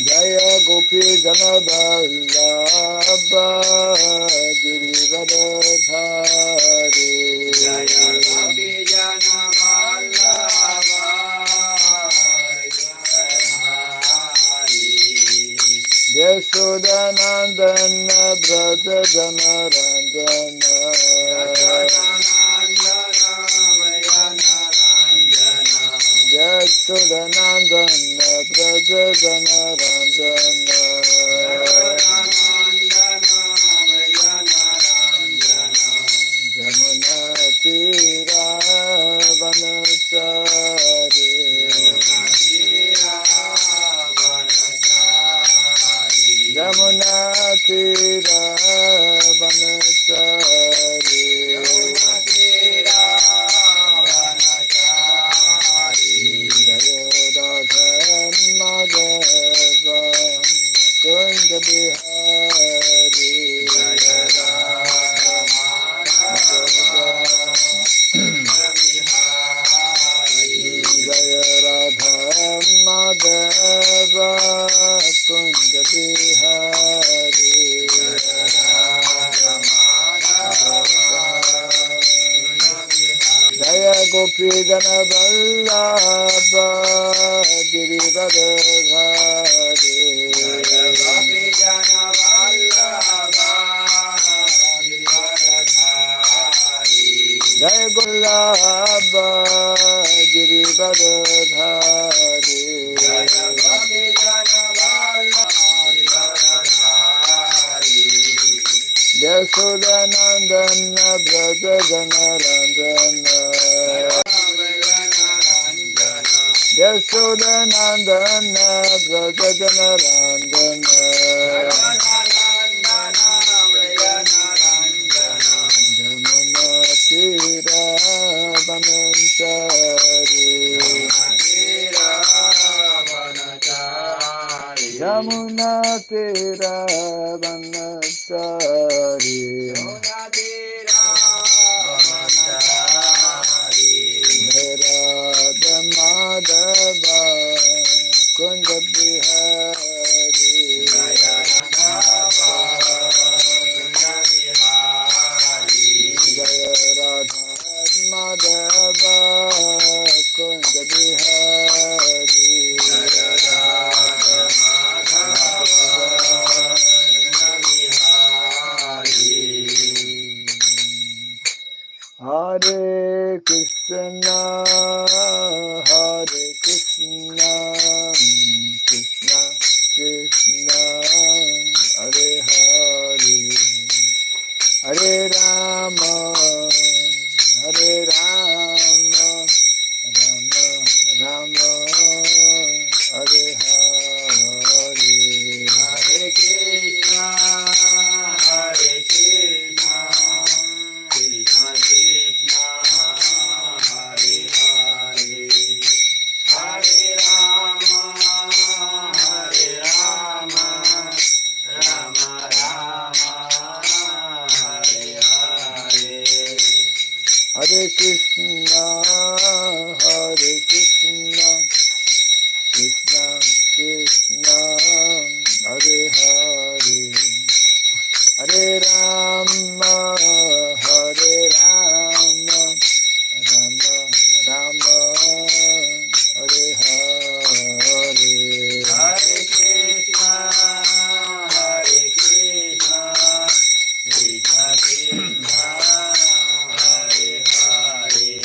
Jaya Gopi Janaballabha Girivardhari Jaya Gopi Janaballabha Yashodanandana Braja Janarandana Yashodanandana Braja Janarandana Jamuna Tira Vanachari Jamuna Tira Vanachari Jaya Radha Madhava Kunja Bihari Jaya Radha Madhava Jaya Radha Madhava Kunja Bihari Jaya Gopi Jana Vallabha Girivardhari Jaya Gopi Jana Vallabha Girivardhari Jaya Vallabha Girivardhari Jaya Gopi Jana Vallabha Yashodanandana Braja Janarandana Yashodanandana Braja Janarandana Jamuna Tira Vanachari Jamuna Tira Vanachari Radha Madhava Kunja Bihari Jaya Radha Madhava Kunja Bihari Hare Krishna, Hare Krishna, Krishna Krishna, Hare Hare, Hare Rama, Hare Rama, Rama Rama, Hare Hare, Hare Krishna, Hare Krishna. Krishna Krishna, Hare Hare, Hare Rama, Hare Rama, Rama Rama, Hare Hare, Hare Krishna, Hare Krishna, Krishna Krishna, Hare Hare, Hare Rama, Hare Rama, Rama Rama, Hare Hare, Hare Krishna, Hare Krishna, Krishna Krishna, Hare Hare,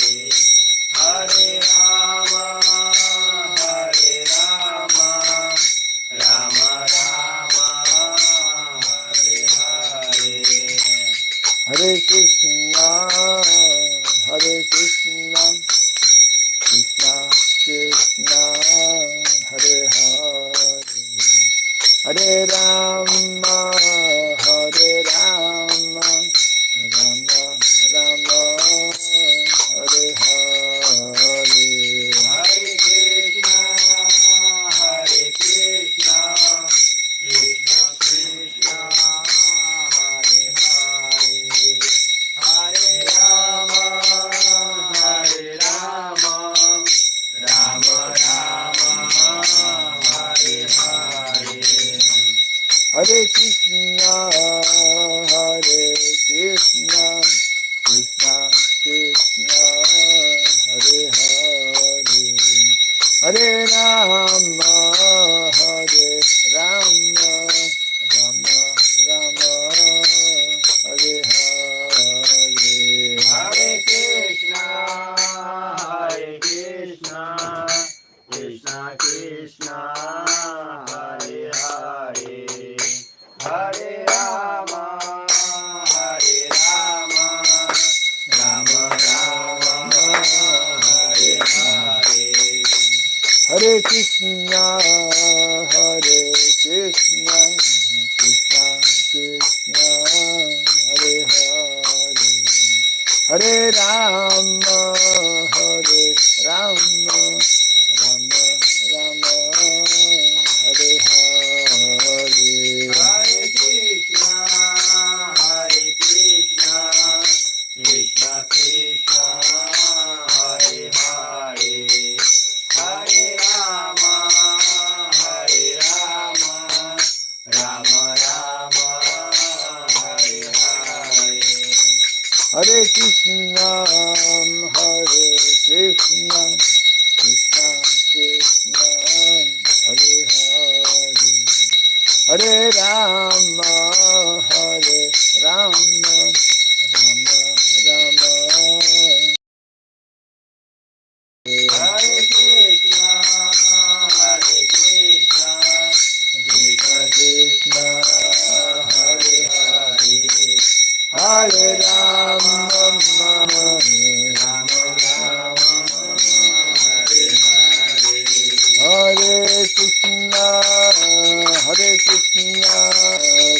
Hare Rama, Hare Rama, Rama Rama, Hare Hare, Hare Krishna, Hare Krishna, Krishna Krishna, Hare Hare, Hare Rama, Hare Rama, Rama Rama, Hare Hare, Hare Krishna, Hare Krishna, Krishna Krishna, Hare Hare, Hare Rama, Hare Rama, Krishna, Hare Hare, Hare Rama, Hare Rama, Rama Rama, Hare Hare, Hare Krishna, Krishna Krishna, Hare Hare, Hare Rama, Rama Rama, Hare Hare. Hare Krishna, Hare Krishna, Krishna Krishna, Hare Hare, Hare Rama, Hare Rama, Rama Rama, Hare Hare, Hare Krishna, Krishna Krishna, Hare Hare, Hare Rama, Rama Rama, Hare Hare. Hare Krishna, Hare Krishna, Krishna Krishna, Hare Hare, Hare Rama, Hare Rama, Rama Rama, Hare Krishna, Krishna Krishna, Hare Hare, Hare Rama, Rama Rama, Hare Hare. Hare Krishna, Hare Krishna,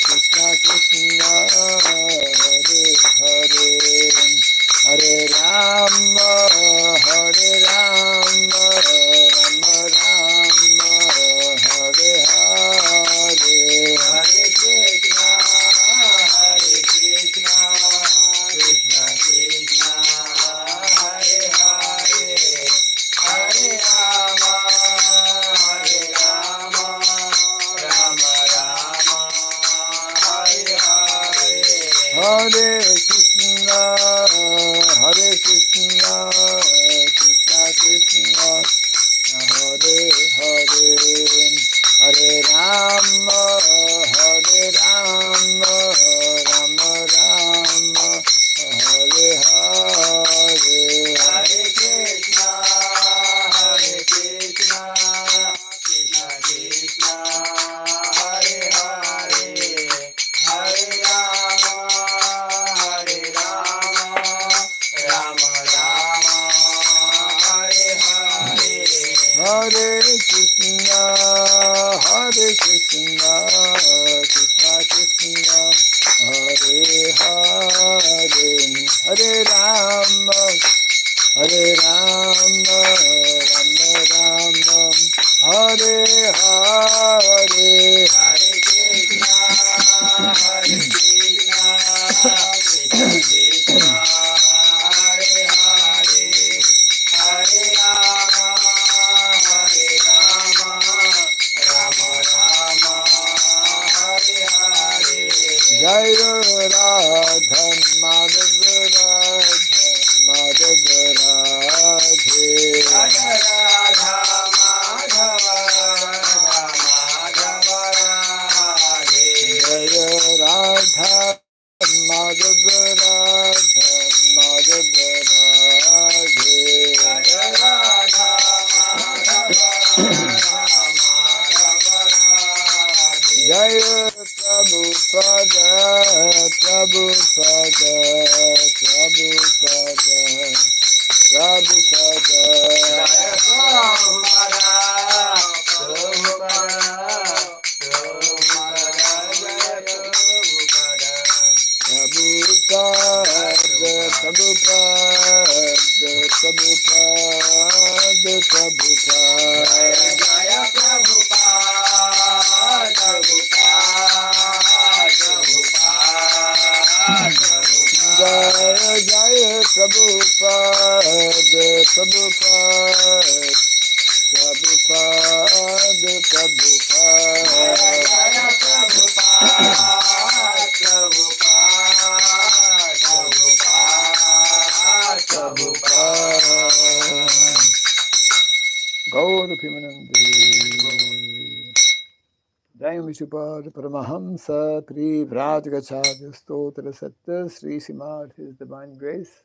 Krishna Krishna, Hare Hare, Hare Rama, Hare Rama, Rama Rama, Hare Hare, Hare Krishna, Krishna Krishna, Hare Hare, Hare Rama, Rama Rama, Hare Hare. Hare Krishna, Hare Krishna, Krishna Krishna, Hare Hare, Hare Rama, Hare Rama, Rama Rama, Hare Hare, Hare Krishna, Krishna Krishna, Hare Hare, Hare Rama, Rama Rama, Hare Hare. Hare Krishna, Hare Krishna, Krishna Krishna, Hare Hare, Hare Rama, Hare Rama, Rama Rama, Hare Hare, Hare Krishna, Krishna Krishna, Hare Hare, Hare Rama, Rama Rama, Hare Hare. Jai Radha Madhav Radha Madhav Radhe, Jaya Radha Madhava, Madhava Radhe. Jai Radha Madhav Radha Madhav Radhe, Jaya Radha Madhava, Madhava Radhe. Jai Prabhupada, Prabhupada, Prabhupada, Prabhupada, Jaya Prabhupada, Prabhupada, Jaya Prabhupada. Prabhupada, Prabhupada, Prabhupada, Prabhupada, Jaya Prabhupada, Jaya Jaya Prabhupada, Prabhupada, Prabhupada, Prabhupada, Prabhupada. Gaur Pimanande. Jai Vishupad Paramahamsa Pri Vrajagacharya Stotra Satta Sri Srimad His Divine Grace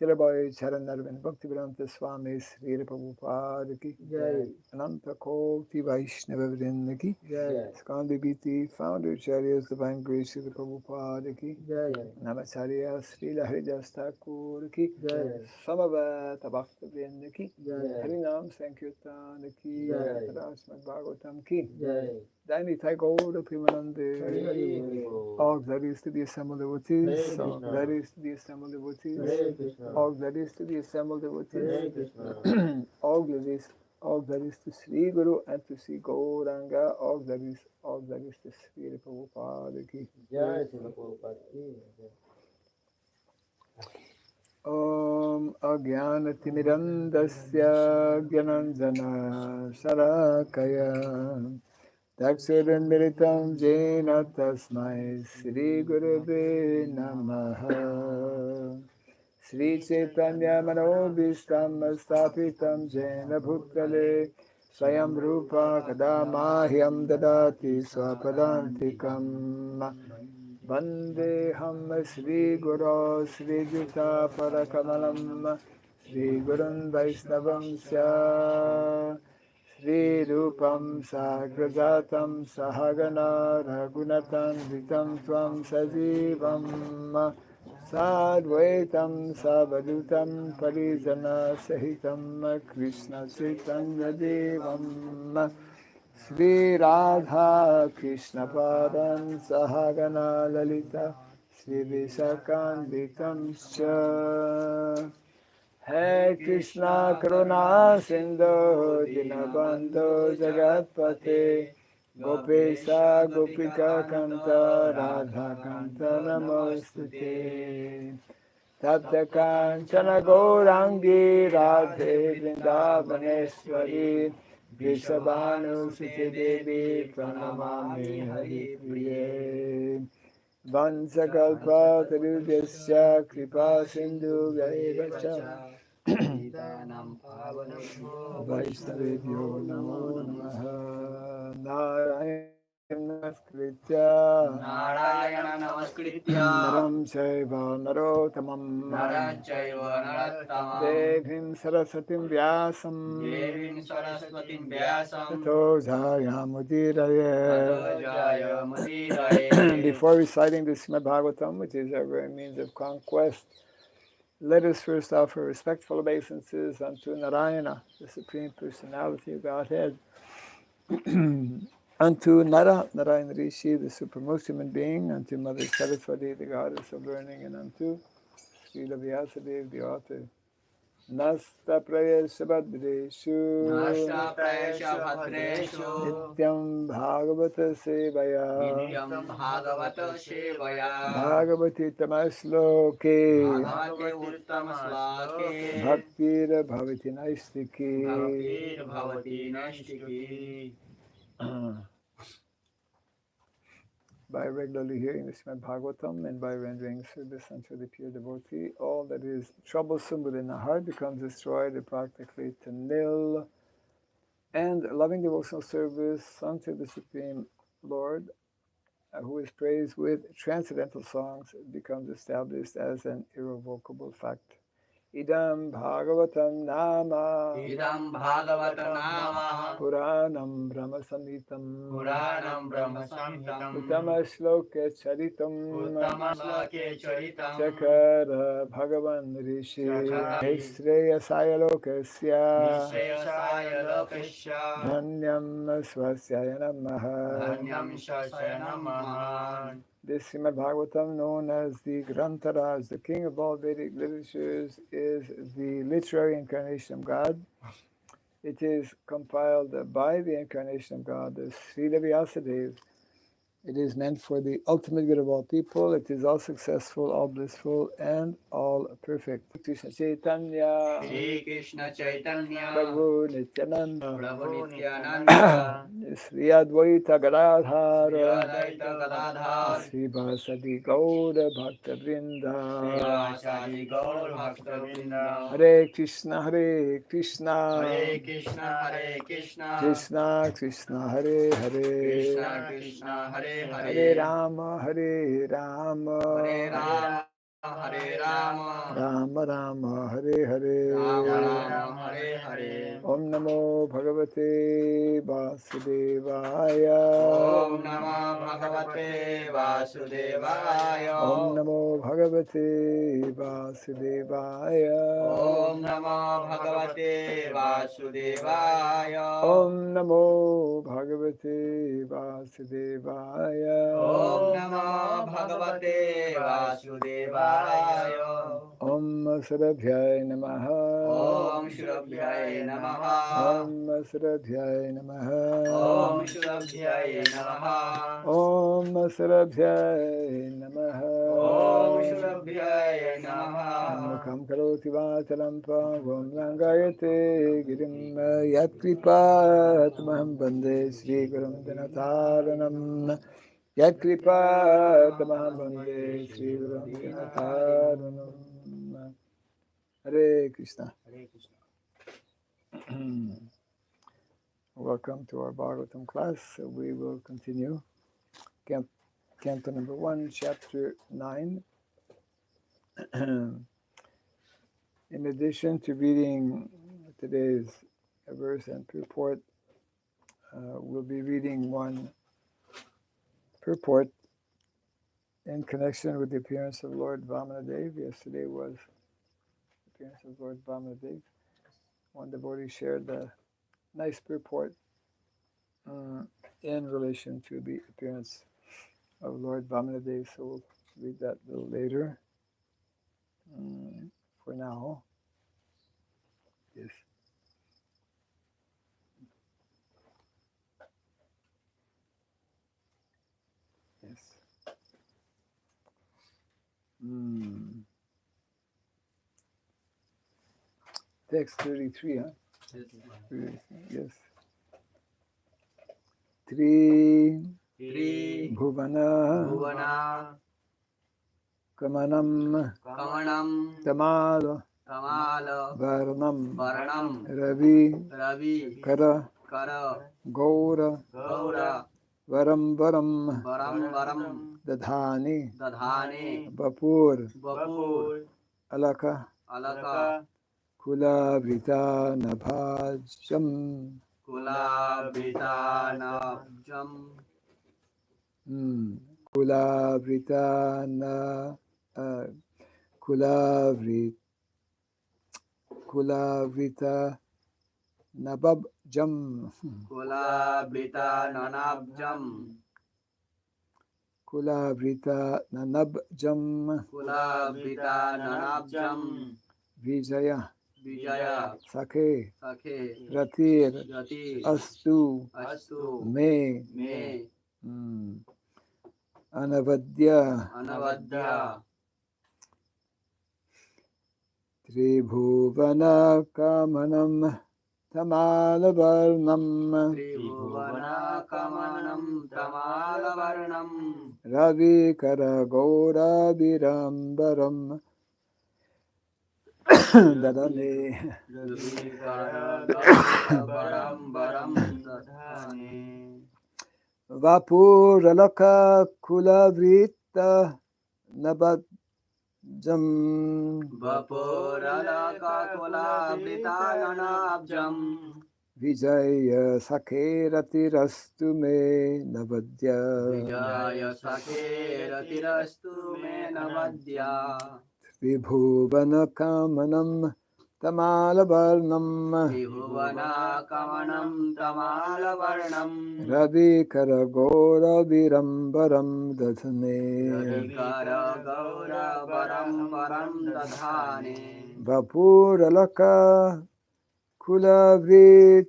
Sirabai Charan Narvin Bhaktivedanta Swami Sri Prabhupada Ki Jai. Ananta Koti Vaishnava Vrinda Ki Jai. Skandi Biti Founder Acharyas Divine Grace Sri Prabhupada Ki Jai. Namacharya Sri Haridas Thakur Ki Jai. Samavata Bhakta Vrinda Ki Jai. Harinam Sankirtan Ki Jai. Srimad Bhagavatam Ki Jai. Dani Thai Gaura Hari Primanande. Hari Bol. All glories to the assembled devotees. Hare All Krishna. glories to the assembled devotees. Hare Krishna. All glories to the assembled Hare devotees. Krishna. All glories to Sri Guru and to Sri Gauranga. All glories to Sri Prabhupada Ki. Jai Srila Prabhupada ki jai. Om Agyanatimirandasya Gyananjana Sarakaya Taksurandritam Jena Tasmai Sri Gurave Namaha Sri Chaitanya Manobhistam Stapitam Jena Bhutale Swayam Rupa Kadamahyam Dadati Swapadantikam Vandeham Sri Guru Sri Juta Parakamalam Sri Gurun Vaisnavam Sya Sri Rupam Sagrajatam Sahagana Raghunatan Vitam Tvam Sajivam Sadvaitam Savadutam Parijana Sahitam Krishna Chaitanya Devam Sri Radha Krishna Padam Sahagana Lalita Sri Visakanditam Scha Hare Krishna Karuna Sindhu Dinabandhu Jagatpate Gopesha Gopika Kanta Radha Kanta Namostute Tapta Kanchana Gaurangi Radhe Vrindavaneshwari Vrishabhanu Suti Devi Pranamami Hari Priye Vansakalpa Tarubhyasya Kripa Sindhu Vyaivacha Paritanam pavanebhyo Vaishnavebhyo Namo Namaha Narayana Namaskritya Narayana Namaskritya Naram Chaiva Narottamam Naram Chaiva Narottamam Devim Sarasatim Vyasam Devim Saraswatim Vyasam Tato Jayamudiraye Tato Jaya Mudiraye. Before reciting the Srimad Bhagavatam, which is our very means of conquest, let us first offer respectful obeisances unto Narayana, the Supreme Personality of Godhead, unto Narayana Rishi, the supremest human being, unto Mother Saraswati, the goddess of learning, and unto Srila Vyasadeva, the author. Nasta Prayesha Bhadreshu Nasta Prayesha Bhadreshu Nityam Bhagavata Sevaya Nityam Bhagavata Sevaya Bhagavati Tamasloke Bhagavate Uttama Slake Bhaktir Bhavati Naistiki Bhaktir Bhavati Naistiki. By regularly hearing the Srimad Bhagavatam and by rendering service unto the pure devotee, all that is troublesome within the heart becomes destroyed practically to nil, and loving devotional service unto the Supreme Lord, who is praised with transcendental songs, becomes established as an irrevocable fact. Idam Bhagavatam Nama Idam Bhagavata Nama Puranam Brahma Samhitam Puranam Brahma Samhitam Uttama Shloka Charitam Uttama Slake Charitam Chakara Bhagavan Rishi Chakara Nishreyasaya Lokasya Nishreyasaya Lokasya Dhanyam Swasyaya Namaha. Dhanyam Shasaya Namaha. This Srimad Bhagavatam, known as the Grantaraj, the king of all Vedic literatures, is the literary incarnation of God. It is compiled by the incarnation of God, the Sridham Vyasadeva. It is meant for the ultimate good of all people. It is all successful, all blissful, and all perfect. Krishna Chaitanya, Shri Krishna Chaitanya Prabhu Nityananda, Prabhu Nityananda Sri Advaita Gadadhara Advaita Gadadhar Srivasadi Gaura Bhakta Vrinda Srivasadi Gaur Bhakta Vrinda Hare Krishna Hare Krishna Hare Krishna Hare Krishna Krishna Krishna Hare Hare Krishna Krishna Hare Hare Hare Rama Hare Rama Hare Rama Hare Rama Rama Rama Hare Hare Rama Rama Hare Hare Om Namo Bhagavate Vasudevaya Om Namah Bhagavate Vasudevaya Om Namo Bhagavate Vasudevaya Om Namah Bhagavate Vasudevaya Om Namo Bhagavate Vasudevaya Om Namah Bhagavate Vasudevaya Om Sarabhyaya Namaha Om Shurabhyaya Namaha Om Sarabhyaya Namaha Om Shurabhyaya Namaha Om Sarabhyaya Namaha Om Shurabhyaya Namaha Mukam karoti vachalam pavam rangayate girim yatkripatamaham bande Sri Gurum Dinataranam yatkripatamaham bande Sri Gurum Dinataranam. Hare Krishna. Hare Krishna. Welcome to our Bhagavatam class. So we will continue. Canto number 1, chapter 9. In addition to reading today's verse and purport, we'll be reading one purport in connection with the appearance of Lord Vamanadev. Yesterday was the appearance of Lord Vamanadev. One devotee shared a nice purport in relation to the appearance of Lord Vamanadev, so we'll read that a little later. For now, yes. Yes. Text 33, huh? Yes. Tri Bhuvana Kamanam Tamal Varnam Ravi Kara Gaura Varam Dadhani Bapur Alaka Kula Vrita Nabhajam Kula Vrita na Kula Vrita Nababjam Kula Vrita Nanabjam Vijaya Sakhe Ratir Astu Me Anavadya Tribhuvana Kamanam Tamalavarnam Ravi Kara Gaura Virambaram Dadane Vapuralaka Kulavrita Nabajam Vijaya Sakherati Me Navadya Vibhuvana Kamanam Tamalavarnam Ravi Karagora Virambaram Dadhane Vapuralaka Kulavritanabhajam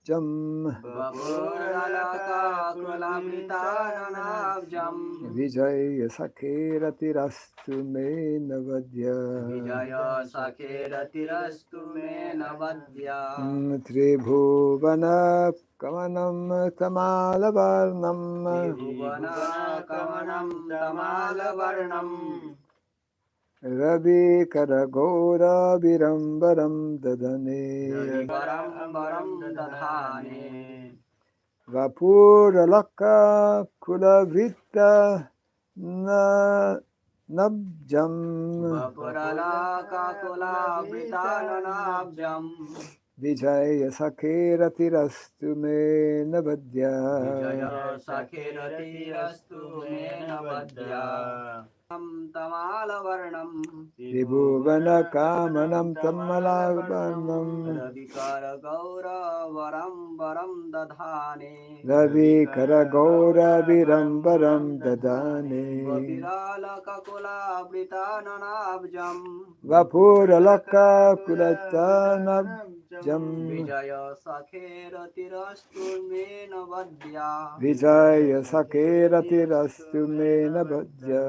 Vapuralakakulamritananabjam Vijaya Sakheratilastu me navadya. Vijaya Sakheratirastu me navadya Tribhuvana Kamanam Tamalavarnam Tribhuvana kamanam tamalavarnam Ravi Karagora Virambaram Dadane Ravivaram varam dadhane Vapuralaka Kulavita na Nabjam Vapuralakakulamritananabjam Vijaya Sakheratilastu me navadya. Vijaya Sakheratirastu me navadya Tamalavarnam Tribhuvana Kamanam Tamalavarnam Ravikara Gaura Varam Varam Dadhane Ravi Karagora Virambaram Dadane Vapirala Kakula Britananabjam Vapuralaka Kulatanabjam Vijaya Sakheratirastu me navadya Vijaya Sakheratilastu me navadya.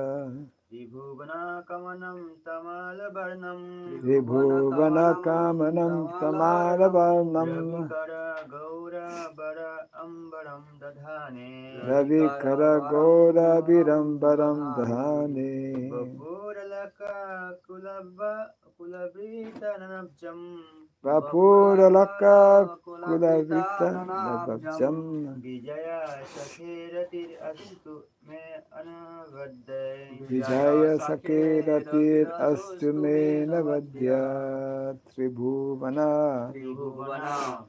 Tribhuvana kamanam tamalavarnam Tribhuvana Kamanam Tamalavarnam Ravikara gaura bara ambaram dadhane Ravi Karagora Virambaram Dahane Vapuralaka kulavritananabjam Vapuralaka Kulavrita Nabhajam Vijaya Sakhiratir Astu Me Anavadde Vijaya Sakeratir Astu me navadya. Tribhuvana. Tribhuvana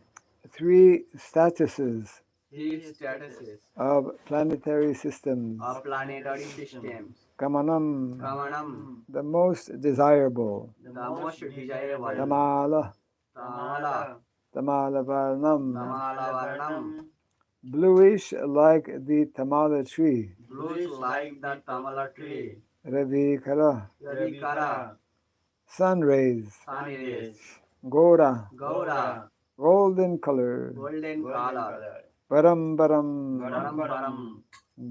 Three statuses Three statuses of planetary systems. of planetary systems Kamanam, Kamanam the most desirable. the most desirable Tamala, Tamala Tamalavarnam, Tamalavarnam bluish like the Tamala tree. blues like the Tamala tree Ravikara, Ravikara sun rays. sun rays Gora, Gaura golden color. golden color Param Param, Varam Varam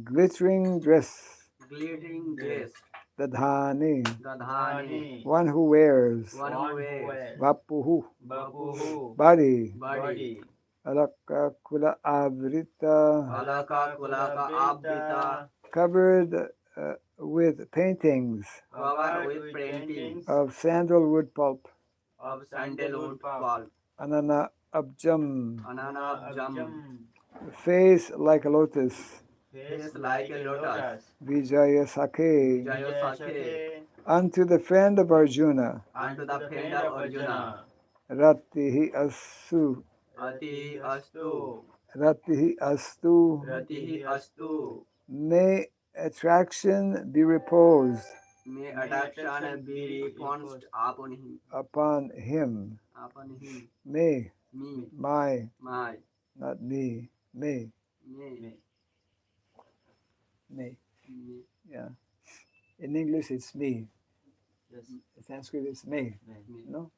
glittering dress. glittering dress Dadhani, Dadhani one who wears. one who wears Vapuhu, Bapuhu body. body Alaka Kula Avrita, Alaka Kulaka Abrita covered with paintings covered with paintings of sandalwood pulp. of sandalwood pulp Anana Abjam, Ananabjam face like a lotus. face like a lotus Vijaya Sakhe, Vijaya Sakhe unto the friend of Arjuna. unto the friend of Arjuna Ratihi Asu, Ati Astu Ratihi Astu. Ratihi Astu May attraction be reposed may attraction be repounced upon him upon him. May, me my, my not me, may, me may. me Yeah. In English, it's me. Yes. In Sanskrit, it's may. me No?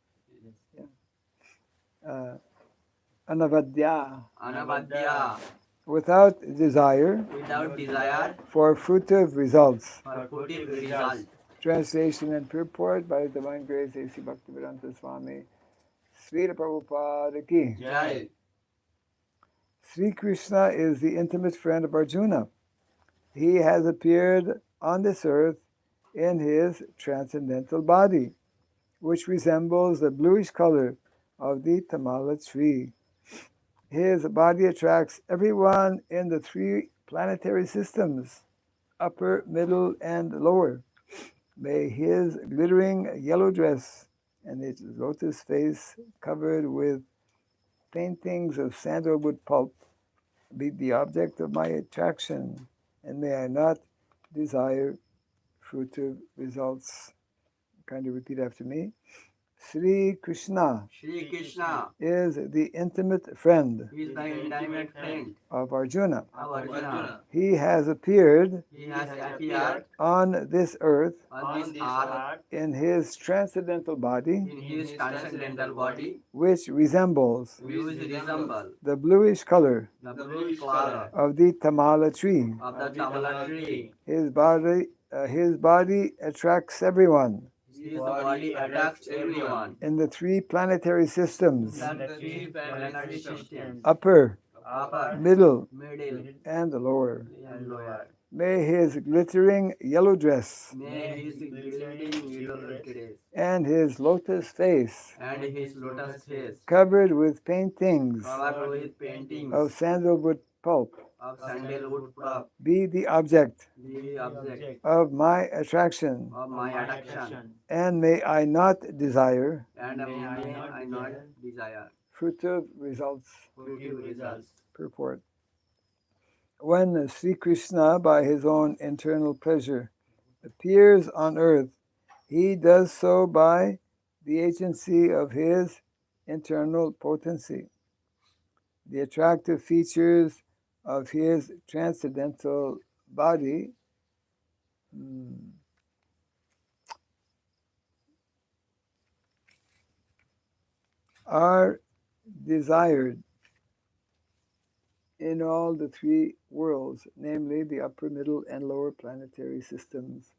Anavadya, Anavadya without desire without desire for fruitive results. for fruitive result. Translation and purport by the Divine Grace A.C. Bhaktivedanta Swami Srila Prabhupada Ki. Jai. Sri Krishna is the intimate friend of Arjuna. He has appeared on this earth in his transcendental body, which resembles the bluish color of the Tamala tree. His body attracts everyone in the three planetary systems, upper, middle, and lower. May his glittering yellow dress and his lotus face covered with paintings of sandalwood pulp be the object of my attraction, and may I not desire fruitive results. Kind of repeat after me. Sri Krishna Shri Krishna is the intimate friend is the intimate friend of Arjuna. of Arjuna. He has appeared He has appeared on this earth on this earth in his transcendental body, in his transcendental body, which resembles which resemble the bluish color the blue color of the tamala tree. of the tamala tree. His body attracts everyone His body attacks everyone. in the three planetary systems, The three planetary systems, upper, upper, middle, middle, and lower. and lower. May his glittering yellow dress May his gilding yellow dress and his lotus face, and his lotus face, covered with paintings covered with paintings of sandalwood pulp, of sandalwood pulp, be the object be the object of my attraction, of my attraction, and may I not desire and may I not desire fruitive results. fruitive results. Purport. When Sri Krishna, by his own internal pleasure, appears on earth, he does so by the agency of his internal potency. The attractive features of his transcendental body are desired in all the three worlds, namely the upper, middle, and lower planetary systems.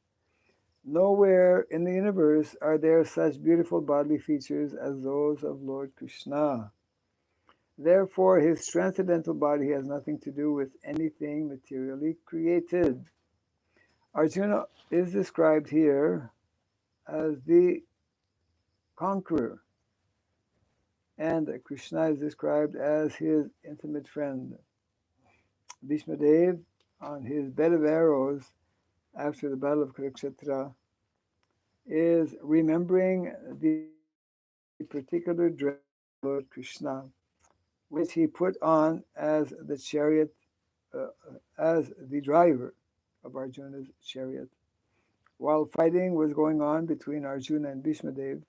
Nowhere in the universe are there such beautiful bodily features as those of Lord Krishna. Therefore, his transcendental body has nothing to do with anything materially created. Arjuna is described here as the conqueror, and Krishna is described as his intimate friend. Bhishma Dev, on his bed of arrows after the battle of Kurukshetra, is remembering the particular dress of Lord Krishna, which he put on as the chariot, as the driver of Arjuna's chariot. While fighting was going on between Arjuna and Bhishma Dev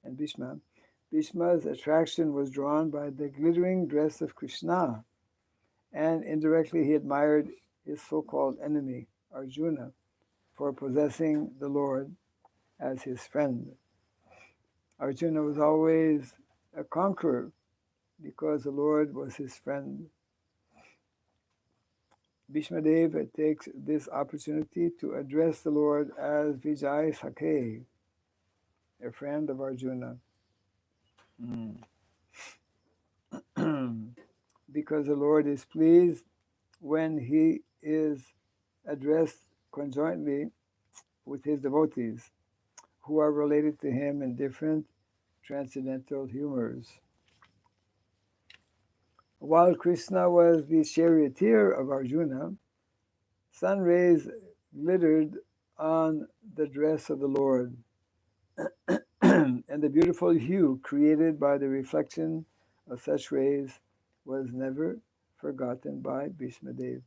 and Bhishma's attraction was drawn by the glittering dress of Krishna, and indirectly he admired his so-called enemy, Arjuna, for possessing the Lord as his friend. Arjuna was always a conqueror because the Lord was his friend. Bhishma Deva takes this opportunity to address the Lord as Vijay Sakhe, a friend of Arjuna. Because the Lord is pleased when he is addressed conjointly with his devotees, who are related to him in different transcendental humors. While Krishna was the charioteer of Arjuna, sun rays glittered on the dress of the Lord, and the beautiful hue created by the reflection of such rays was never forgotten by Bhishma Dev.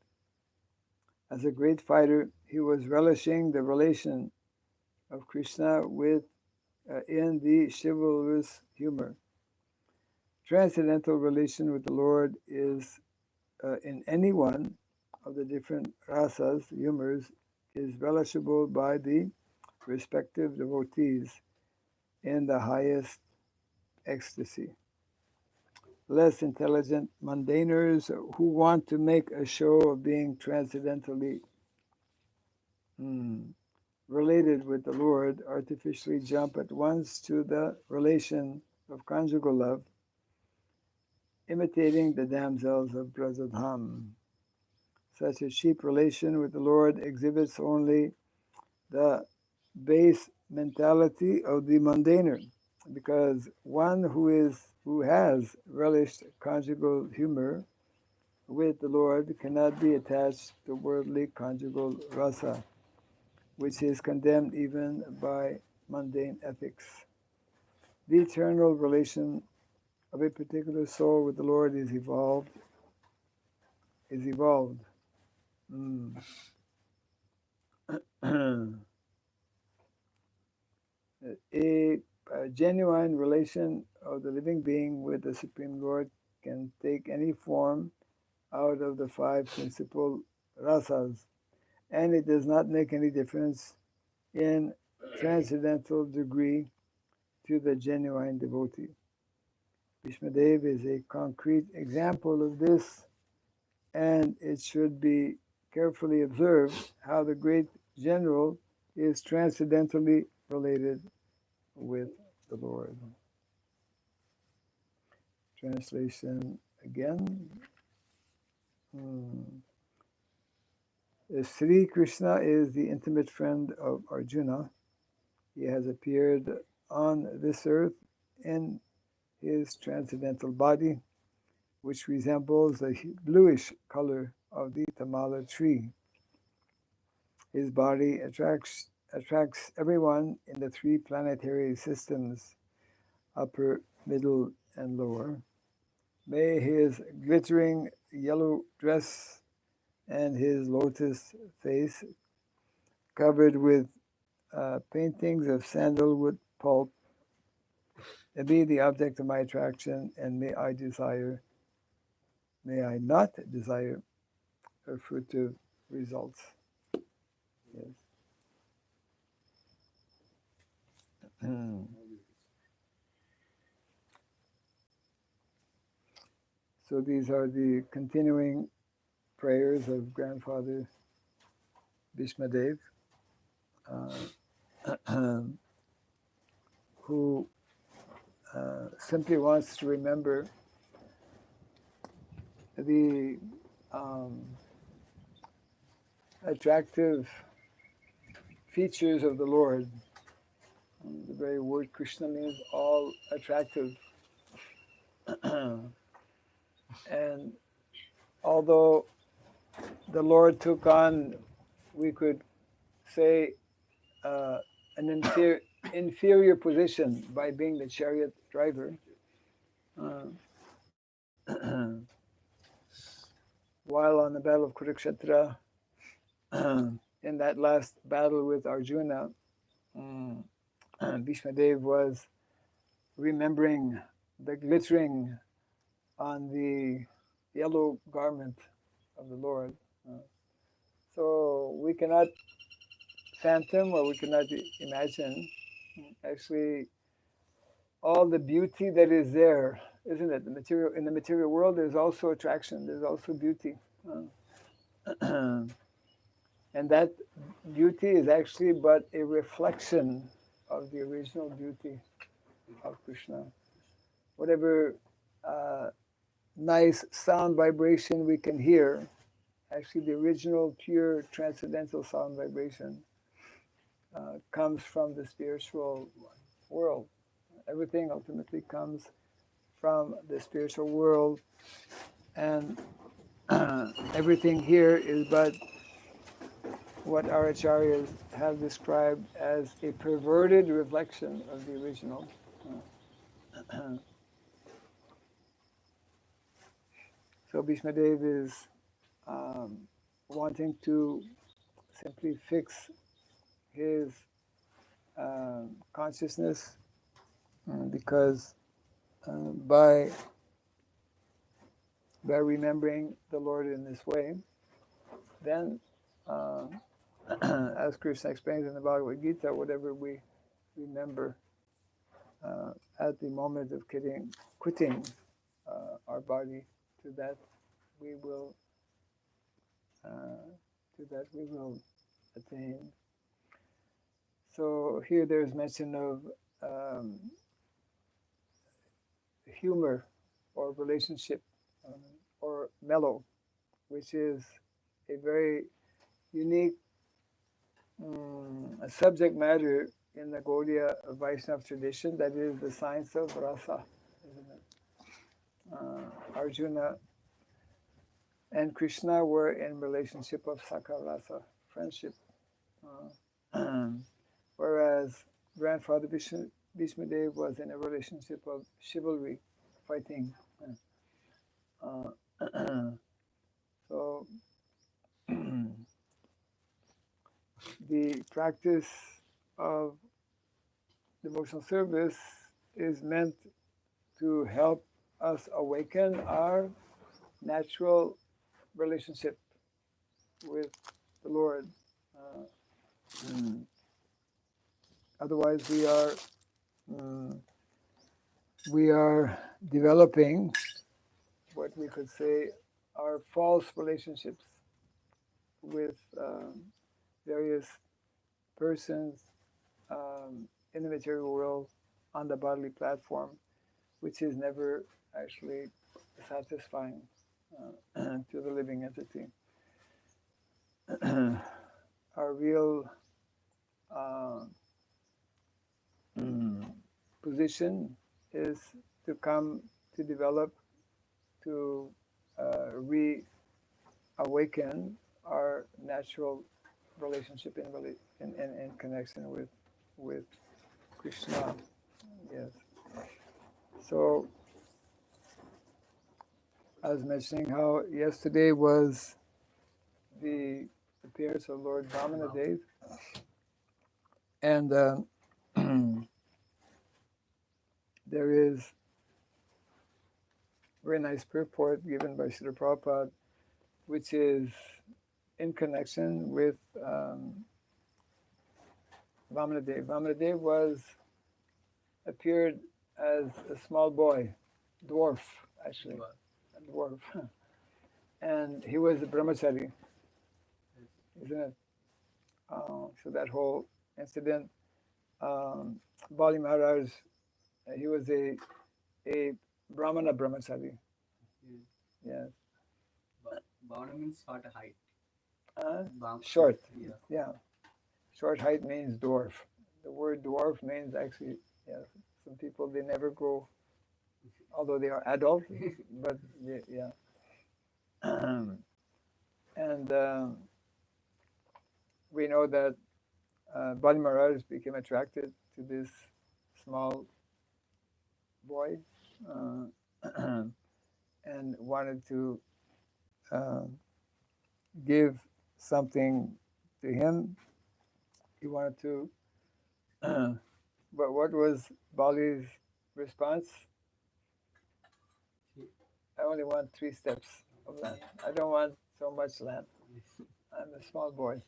As a great fighter, he was relishing the relation of Krishna with in the chivalrous humor. Transcendental relation with the Lord is in any one of the different rasas, humors, is relishable by the respective devotees in the highest ecstasy. Less intelligent mundaners who want to make a show of being transcendentally related with the Lord artificially jump at once to the relation of conjugal love, imitating the damsels of Brajadham. Such a cheap relation with the Lord exhibits only the base mentality of the mundaner, because one who has relished conjugal humor with the Lord cannot be attached to worldly conjugal rasa, which is condemned even by mundane ethics. The eternal relation of a particular soul with the Lord is evolved. A a genuine relation of the living being with the Supreme Lord can take any form out of the five principal rasas, and it does not make any difference in transcendental degree to the genuine devotee. Bhishmadev is a concrete example of this, and it should be carefully observed how the great general is transcendentally related with the Lord. Translation again. Sri Krishna is the intimate friend of Arjuna. He has appeared on this earth in his transcendental body, which resembles the bluish color of the Tamala tree. His body attracts everyone in the three planetary systems, upper, middle, and lower. May his glittering yellow dress and his lotus face, covered with paintings of sandalwood pulp, be the object of my attraction, and may I not desire fruitive results. Yes. So these are the continuing prayers of Grandfather Bhishmadev, who simply wants to remember the attractive features of the Lord. The very word Krishna means all attractive. And although the Lord took on, we could say, an inferior position by being the chariot driver, while on the battle of Kurukshetra, in that last battle with Arjuna, Bhishmadev was remembering the glittering on the yellow garment of the Lord. So we cannot fathom, or we cannot imagine, actually, all the beauty that is there, isn't it? In the material world, there's also attraction, there's also beauty. And that beauty is actually but a reflection of the original beauty of Krishna. Whatever nice sound vibration we can hear, actually the original pure transcendental sound vibration comes from the spiritual world. Everything ultimately comes from the spiritual world, and everything here is but what our acharyas have described as a perverted reflection of the original. So Bhishmadev is wanting to simply fix his consciousness, because by remembering the Lord in this way, then as Krishna explains in the Bhagavad Gita, whatever we remember at the moment of quitting our body, to that we will attain. So here there's mention of humor or relationship, or mellow, which is a very unique subject matter in the Gaudiya Vaishnava tradition, that is the science of rasa, isn't it? Arjuna and Krishna were in relationship of Sakha rasa, friendship, whereas Grandfather Bhishmadev was in a relationship of chivalry, fighting. So the practice of devotional service is meant to help us awaken our natural relationship with the Lord. Otherwise, we are developing what we could say are false relationships with various persons in the material world on the bodily platform, which is never actually satisfying to the living entity. Our real position is to come to develop, to reawaken our natural relationship in connection with Krishna. Yes. So I was mentioning how yesterday was the appearance of Lord Vamanadev, and there is a very nice purport given by Srila Prabhupada, which is in connection with Vamanadev. Vamanadev appeared as a small boy, dwarf actually, a dwarf, and he was a brahmachari, isn't it? So that whole incident, Bali Maharaj, he was a Brahmana brahmachari. Yes. Bhavana means short height. Short. Yeah. Short height means dwarf. The word dwarf means actually, yeah, some people, they never grow, although they are adult, but yeah. And we know that Bali Maharaj became attracted to this small boy and wanted to give something to him. He wanted to, but what was Bali's response? I only want 3 steps of land. I don't want so much land. I'm a small boy.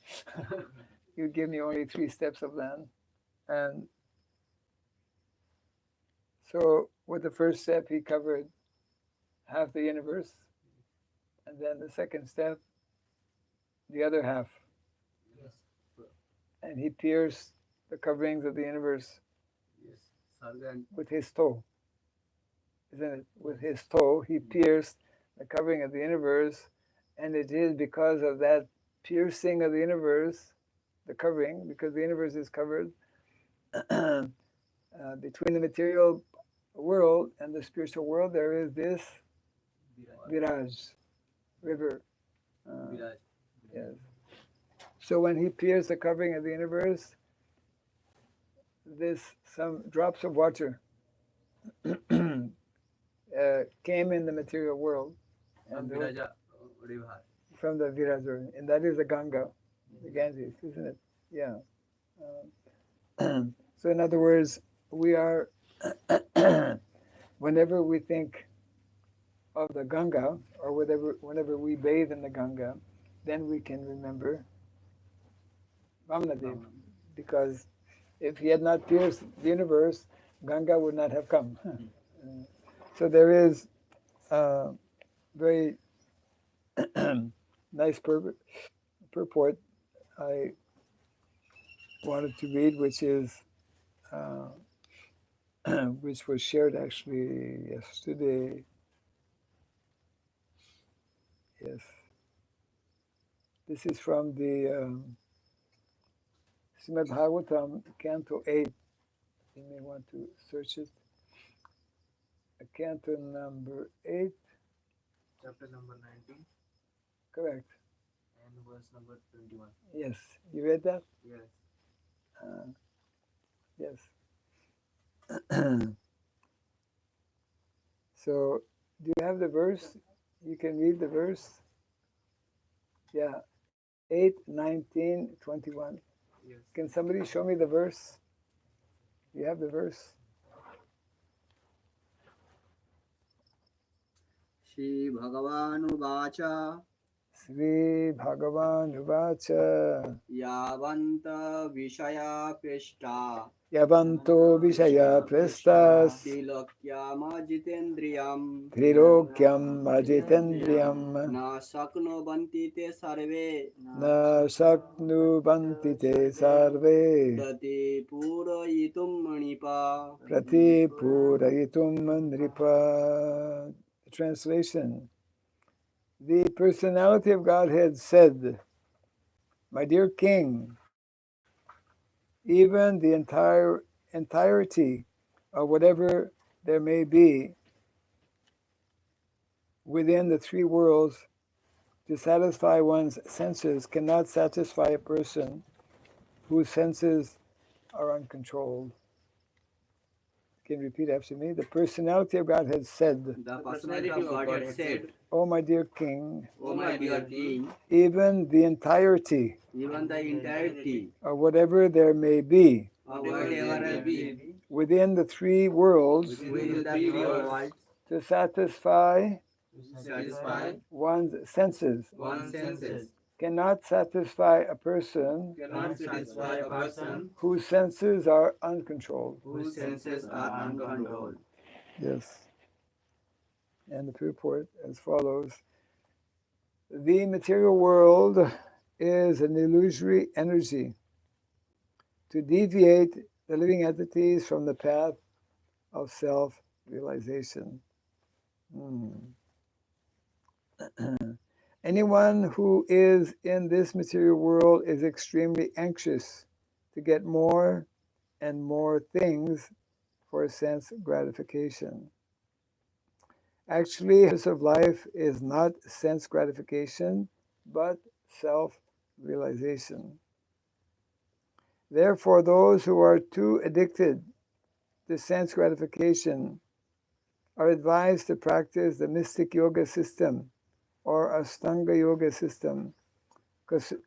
You give me only 3 steps of land. And so with the first step, he covered half the universe. And then the second step, the other half. Yes. And he pierced the coverings of the universe Yes. with his toe. Isn't it? With his toe, he pierced the covering of the universe. And it is because of that piercing of the universe, the covering, because the universe is covered, between the material world and the spiritual world, there is this Viraj, river. Yes. So when he pierced the covering of the universe, some drops of water came in the material world, and from the Viraj, and that is the Ganga, the Ganges, isn't it? Yeah. So in other words, we are, whenever we think of the Ganga, or whenever we bathe in the Ganga, then we can remember Vamanadev, because if he had not pierced the universe, Ganga would not have come. So there is a very nice purport I wanted to read, which is which was shared actually yesterday. Yes, this is from the Srimad Bhagavatam, Canto 8. You may want to search it. Canto number 8. Chapter number 19. Correct. And verse number 21. Yes. You read that? Yes. Yes. So, do you have the verse? You can read the verse. Yeah. 8, 19, 21. Yes. Can somebody show me the verse? You have the verse? Shri Bhagavanuvacha Sri Bhagavan Uvacha Yavanta Vishaya Prishta Yavanto Vishaya Prestas Trilokyama Jitendriyam Trilokyam Ajitendriyam Na Saknovanti Te Sarve Na Shaknuvanti Te Sarve Dati Purayitum Manipa. Prati Purayitum Nripa. The translation. The personality of Godhead said, "My dear king, even the entirety of whatever there may be within the three worlds to satisfy one's senses cannot satisfy a person whose senses are uncontrolled." Can you repeat after me? The personality of God has said, The personality of God had said, "O my dear king, O my dear king, even the entirety even the entirety of whatever there may be of whatever may be within the three worlds within the three worlds to satisfy satisfy one's senses one's senses cannot satisfy a person cannot satisfy a person whose senses are uncontrolled." whose senses are uncontrolled. Yes. And the purport as follows. The material world is an illusory energy to deviate the living entities from the path of self-realization. Anyone who is in this material world is extremely anxious to get more and more things for sense gratification. Actually, the purpose of life is not sense gratification, but self-realization. Therefore, those who are too addicted to sense gratification are advised to practice the mystic yoga system or Ashtanga yoga system,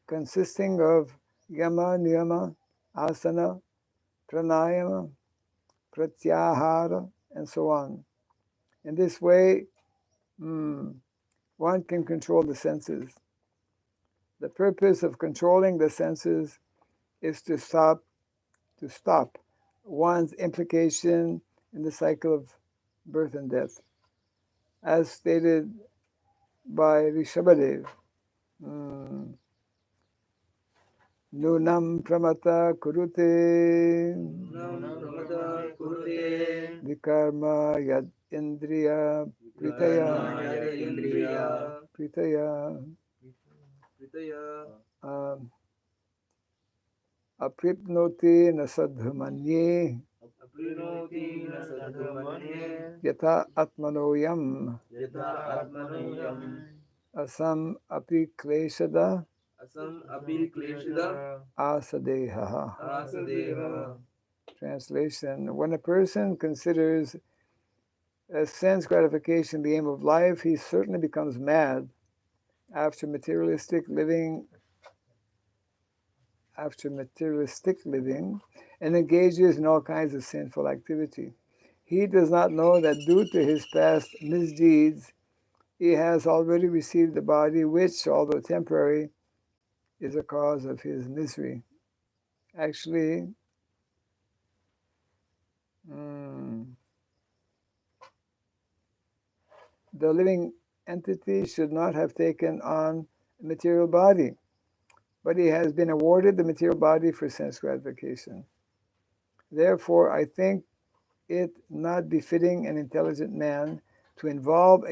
consisting of yama, niyama, asana, pranayama, pratyahara, and so on. In this way, one can control the senses. The purpose of controlling the senses is to stop one's implication in the cycle of birth and death. As stated by Rishabhadev, Nunam pramata kurute vikarma yad indriya pritaya apripnoti nasadhamanye yata atmanoyam asam api kleshada asadeha. Translation. When a person considers sense gratification the aim of life, he certainly becomes mad after materialistic living and engages in all kinds of sinful activity. He does not know that due to his past misdeeds, he has already received the body which, although temporary, is a cause of his misery. Actually, the living entity should not have taken on a material body, but he has been awarded the material body for sense gratification. Therefore, I think it not befitting an intelligent man to involve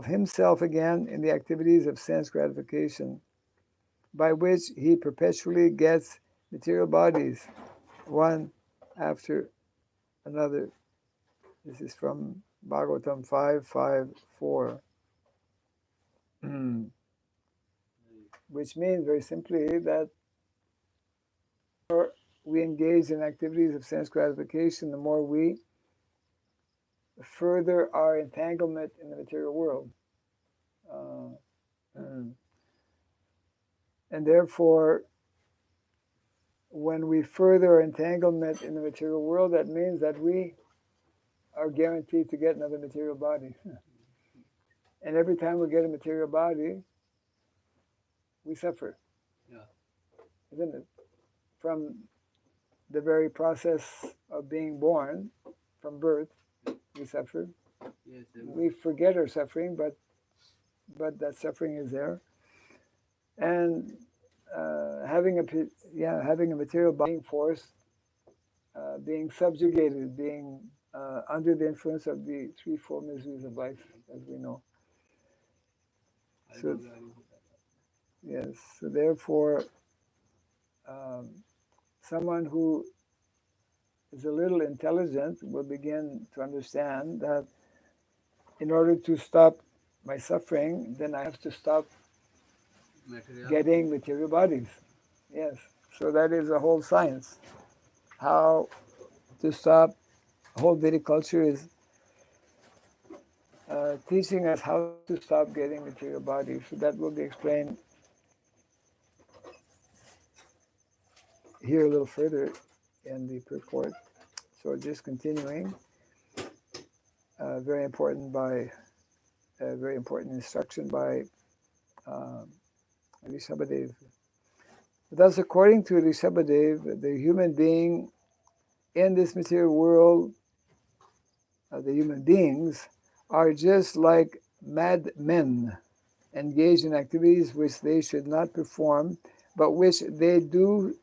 himself again in the activities of sense gratification, by which he perpetually gets material bodies, one after another. This is from Bhagavatam 5:5-4, which means very simply that the more we engage in activities of sense gratification, the more we further our entanglement in the material world. And therefore, when we further entanglement in the material world, that means that we are guaranteed to get another material body. And every time we get a material body, we suffer, isn't it? From the very process of being born, from birth, we suffer. We forget our suffering, but that suffering is there. And having a material body, being forced, being subjugated, being under the influence of the threefold miseries of life, as we know. So, yes. So therefore, someone who is a little intelligent will begin to understand that in order to stop my suffering, then I have to stop getting material bodies. Yes. So that is a whole science. How to stop. Whole Vedic culture is teaching us how to stop getting material bodies. So that will be explained here a little further in the purport. So just continuing, very important instruction by Rishabhadev. Thus, according to Rishabhadev, the human being in this material world, the human beings, are just like madmen, engaged in activities which they should not perform, but which they do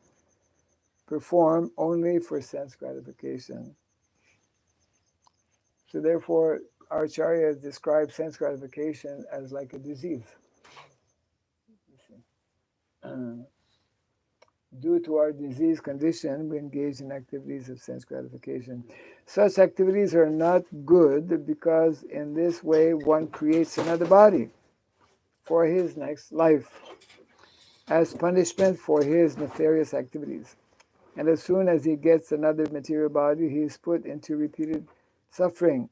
perform only for sense gratification. So therefore, our Acharya describes sense gratification as like a disease. Due to our disease condition, we engage in activities of sense gratification. Such activities are not good because in this way one creates another body for his next life as punishment for his nefarious activities. And as soon as he gets another material body, he is put into repeated suffering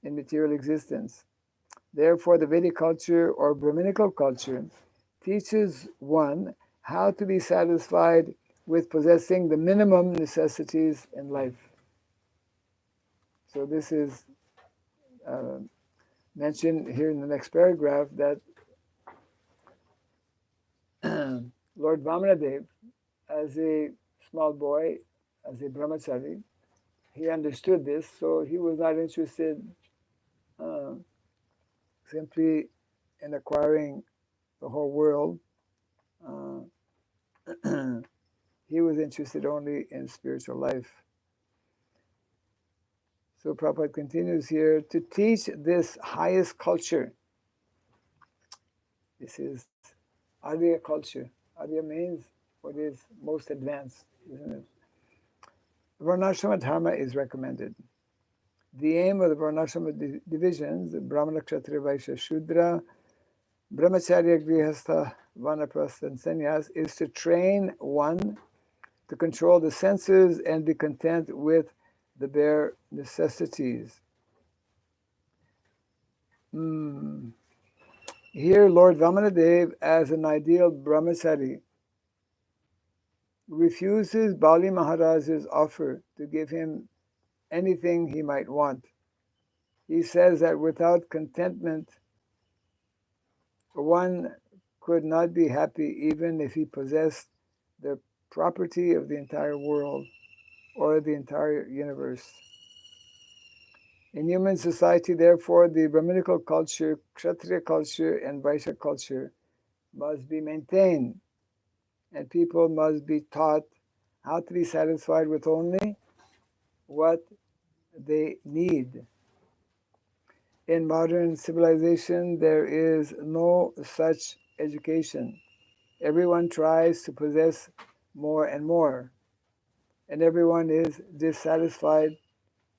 in material existence. Therefore, the Vedic culture or Brahminical culture teaches one how to be satisfied with possessing the minimum necessities in life. So this is mentioned here in the next paragraph that Lord Vamanadev, as a small boy, as a brahmachari, he understood this, so he was not interested simply in acquiring the whole world. He was interested only in spiritual life. So Prabhupada continues here to teach this highest culture. This is Arya culture. Arya means what is most advanced, isn't it? Varnashrama dharma is recommended. The aim of the Varnashrama divisions, Brahmana, Kshatriya, Vaishya, Shudra, Brahmacharya, Grihastha, Vanaprastha, and Sannyas, is to train one to control the senses and be content with the bare necessities. Here, Lord Vamanadev, as an ideal brahmachari, refuses Bali Maharaj's offer to give him anything he might want. He says that without contentment, one could not be happy even if he possessed the property of the entire world or the entire universe. In human society, therefore, the Brahminical culture, Kshatriya culture, and Vaishya culture must be maintained, and people must be taught how to be satisfied with only what they need. In modern civilization, there is no such education. Everyone tries to possess more and more, and everyone is dissatisfied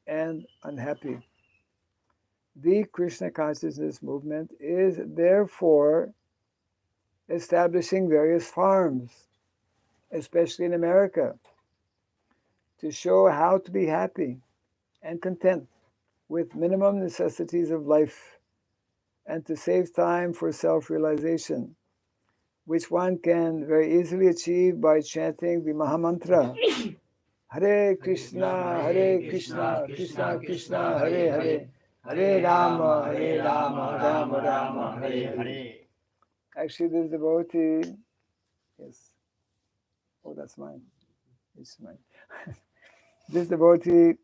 and unhappy. The Krishna consciousness movement is therefore establishing various farms, especially in America, to show how to be happy and content with minimum necessities of life and to save time for self-realization. which one can very easily achieve by chanting the Mahamantra. Hare Krishna, Hare Krishna, Krishna Krishna, Hare Hare, Hare Rama, Hare Rama, Rama Rama, Hare Hare. Actually, this devotee, yes, oh, that's mine. It's mine. This devotee,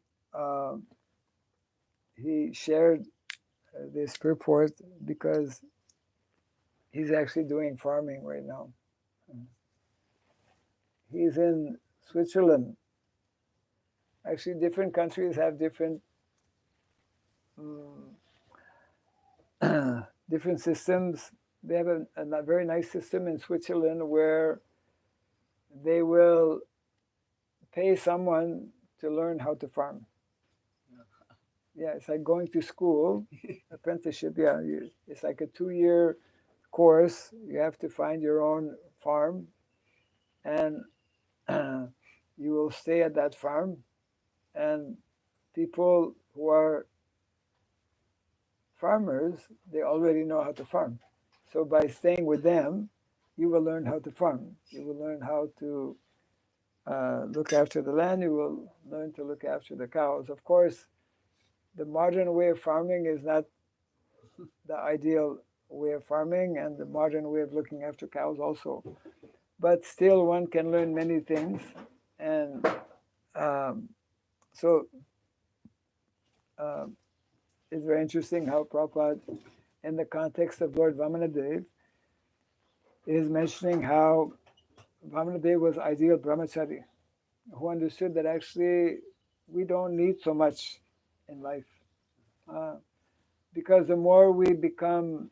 he shared this purport because he's actually doing farming right now. He's in Switzerland. Actually, different countries have different different systems. They have a very nice system in Switzerland where they will pay someone to learn how to farm. Yeah, it's like going to school, apprenticeship. Yeah, it's like a 2-year course. You have to find your own farm, and you will stay at that farm. And people who are farmers, they already know how to farm. So by staying with them, you will learn how to farm. You will learn how to look after the land. You will learn to look after the cows. Of course, the modern way of farming is not the ideal way of farming, and the modern way of looking after cows also. But still, one can learn many things. And so it's very interesting how Prabhupada, in the context of Lord Vamanadev, is mentioning how Vamanadev was ideal brahmachari, who understood that actually we don't need so much in life. Because the more we become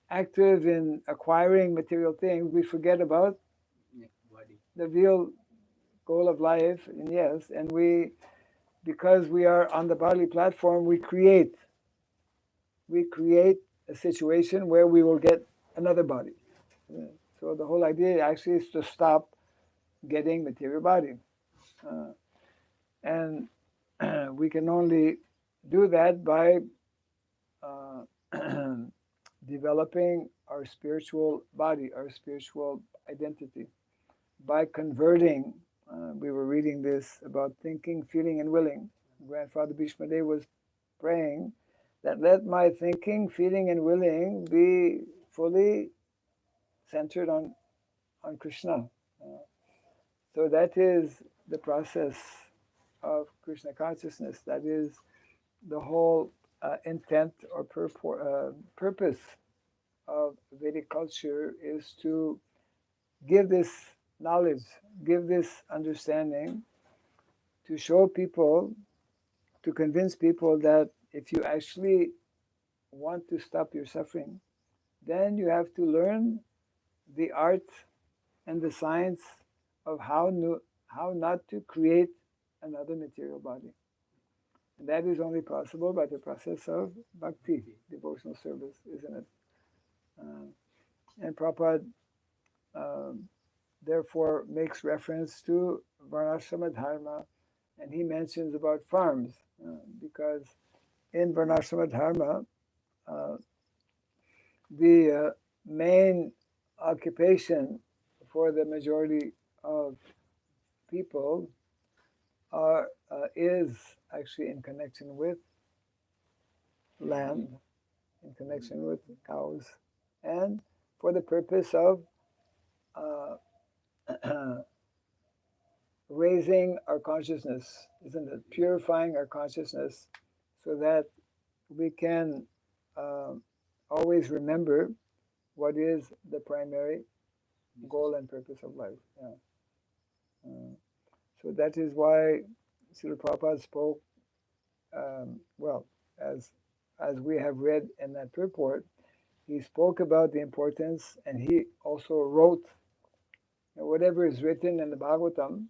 active in acquiring material things, we forget about the real goal of life. And yes, and because we are on the bodily platform, we create a situation where we will get another body. So the whole idea actually is to stop getting material body. And we can only do that by developing our spiritual body, our spiritual identity, by converting. We were reading this about thinking, feeling, and willing. Grandfather Bhishmadev was praying that let my thinking, feeling, and willing be fully centered on Krishna. So that is the process of Krishna consciousness. That is the whole intent or purpose of Vedic culture, is to give this knowledge, give this understanding, to show people, to convince people that if you actually want to stop your suffering, then you have to learn the art and the science of how not to create another material body. And that is only possible by the process of bhakti, devotional service, isn't it? And Prabhupada therefore makes reference to Varnashrama Dharma, and he mentions about farms, because in Varnashrama Dharma, the main occupation for the majority of people is actually in connection with land, in connection with cows, and for the purpose of raising our consciousness, isn't it? Purifying our consciousness so that we can always remember what is the primary goal and purpose of life. Yeah. So that is why Srila Prabhupada spoke, well, as we have read in that purport, he spoke about the importance, and he also wrote, whatever is written in the Bhagavatam,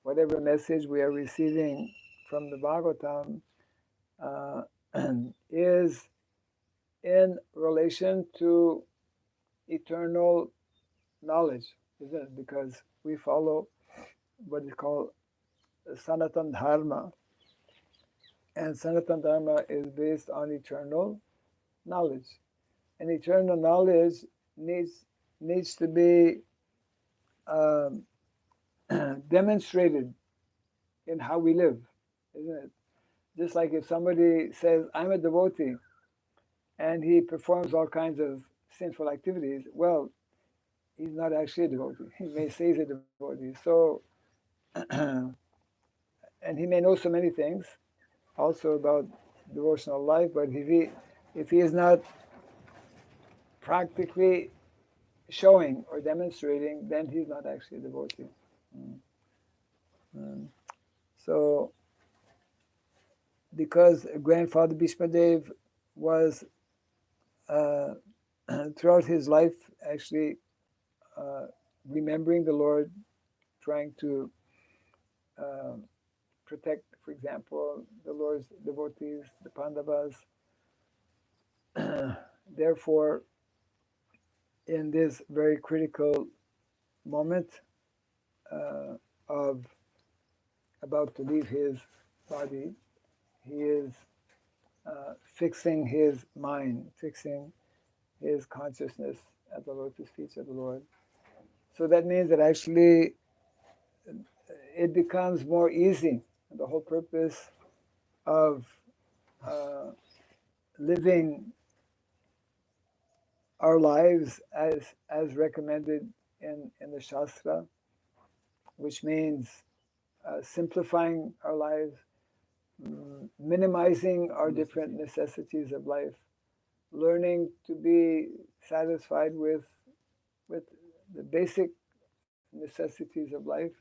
whatever message we are receiving from the Bhagavatam is in relation to eternal knowledge, isn't it? Because we follow what is called Sanatan Dharma, and Sanatan Dharma is based on eternal knowledge. And eternal knowledge needs to be demonstrated in how we live, isn't it? Just like if somebody says, I'm a devotee, and he performs all kinds of sinful activities, well, he's not actually a devotee. He may say he's a devotee. So, and he may know so many things also about devotional life, but if he is not practically showing or demonstrating, then he's not actually a devotee. Mm. Mm. So, because Grandfather Bhishmadev was throughout his life actually remembering the Lord, trying to protect, for example, the Lord's devotees, the Pandavas. Therefore, in this very critical moment of about to leave his body, he is fixing his mind, fixing his consciousness at the lotus feet of the Lord. So that means that actually it becomes more easy. The whole purpose of living our lives as recommended in the Shastra, which means simplifying our lives, minimizing our different necessities of life, learning to be satisfied with the basic necessities of life.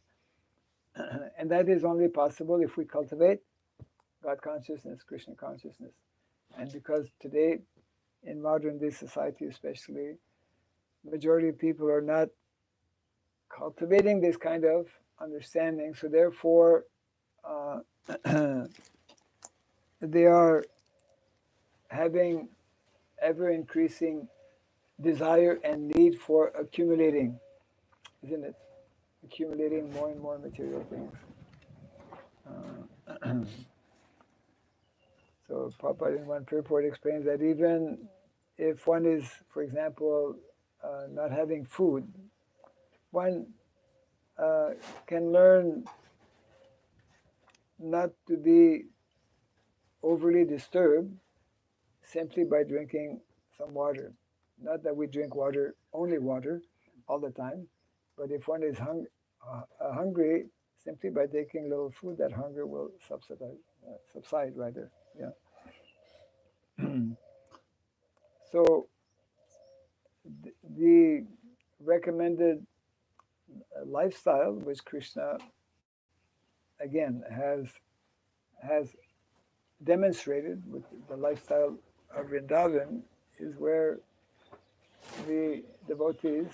And that is only possible if we cultivate God consciousness, Krishna consciousness. And because today, in modern day society especially, majority of people are not cultivating this kind of understanding. So therefore, they are having ever increasing desire and need for accumulating, isn't it? Accumulating more and more material things. So Prabhupada in one purport explains that even if one is, for example, not having food, one can learn not to be overly disturbed simply by drinking some water. Not that we drink water, only water, all the time, but if one is hungry, simply by taking a little food, that hunger will subside rather. Yeah. So the recommended lifestyle, which Krishna again has demonstrated with the lifestyle of Vrindavan, is where the devotees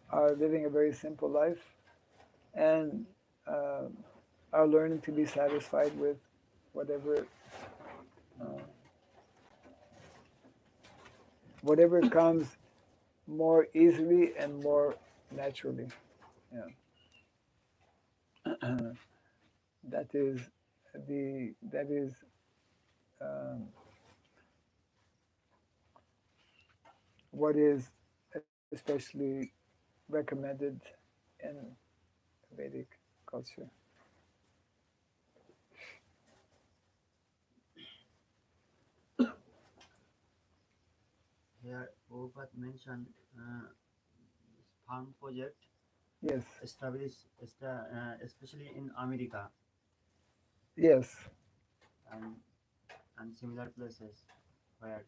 are living a very simple life and are learning to be satisfied with whatever whatever comes more easily and more naturally. Yeah. that is um, what is especially recommended in Vedic culture. Here, Prabhupada mentioned this farm project Yes. established, especially in America Yes. and similar places where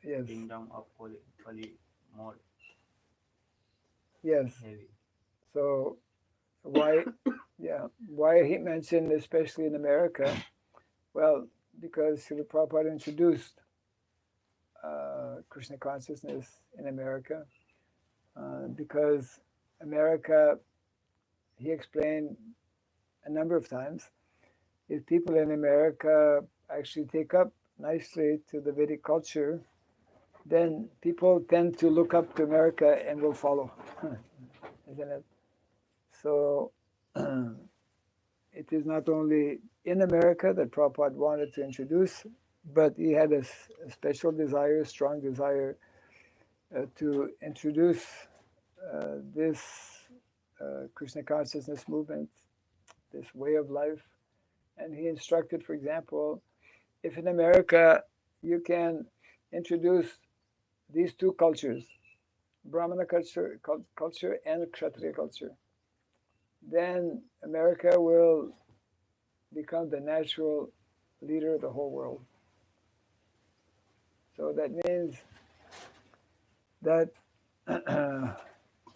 Yes. kingdom of Kali more Yes. heavy. So why why he mentioned especially in America? Well, because Srila Prabhupada introduced Krishna consciousness in America, because America, he explained a number of times, if people in America actually take up nicely to the Vedic culture, then people tend to look up to America and will follow, isn't it? So it is not only in America that Prabhupada wanted to introduce, but he had a special desire, strong desire to introduce this Krishna consciousness movement, this way of life. And he instructed, for example, if in America you can introduce these two cultures, Brahmana culture and Kshatriya culture, then America will become the natural leader of the whole world. So that means that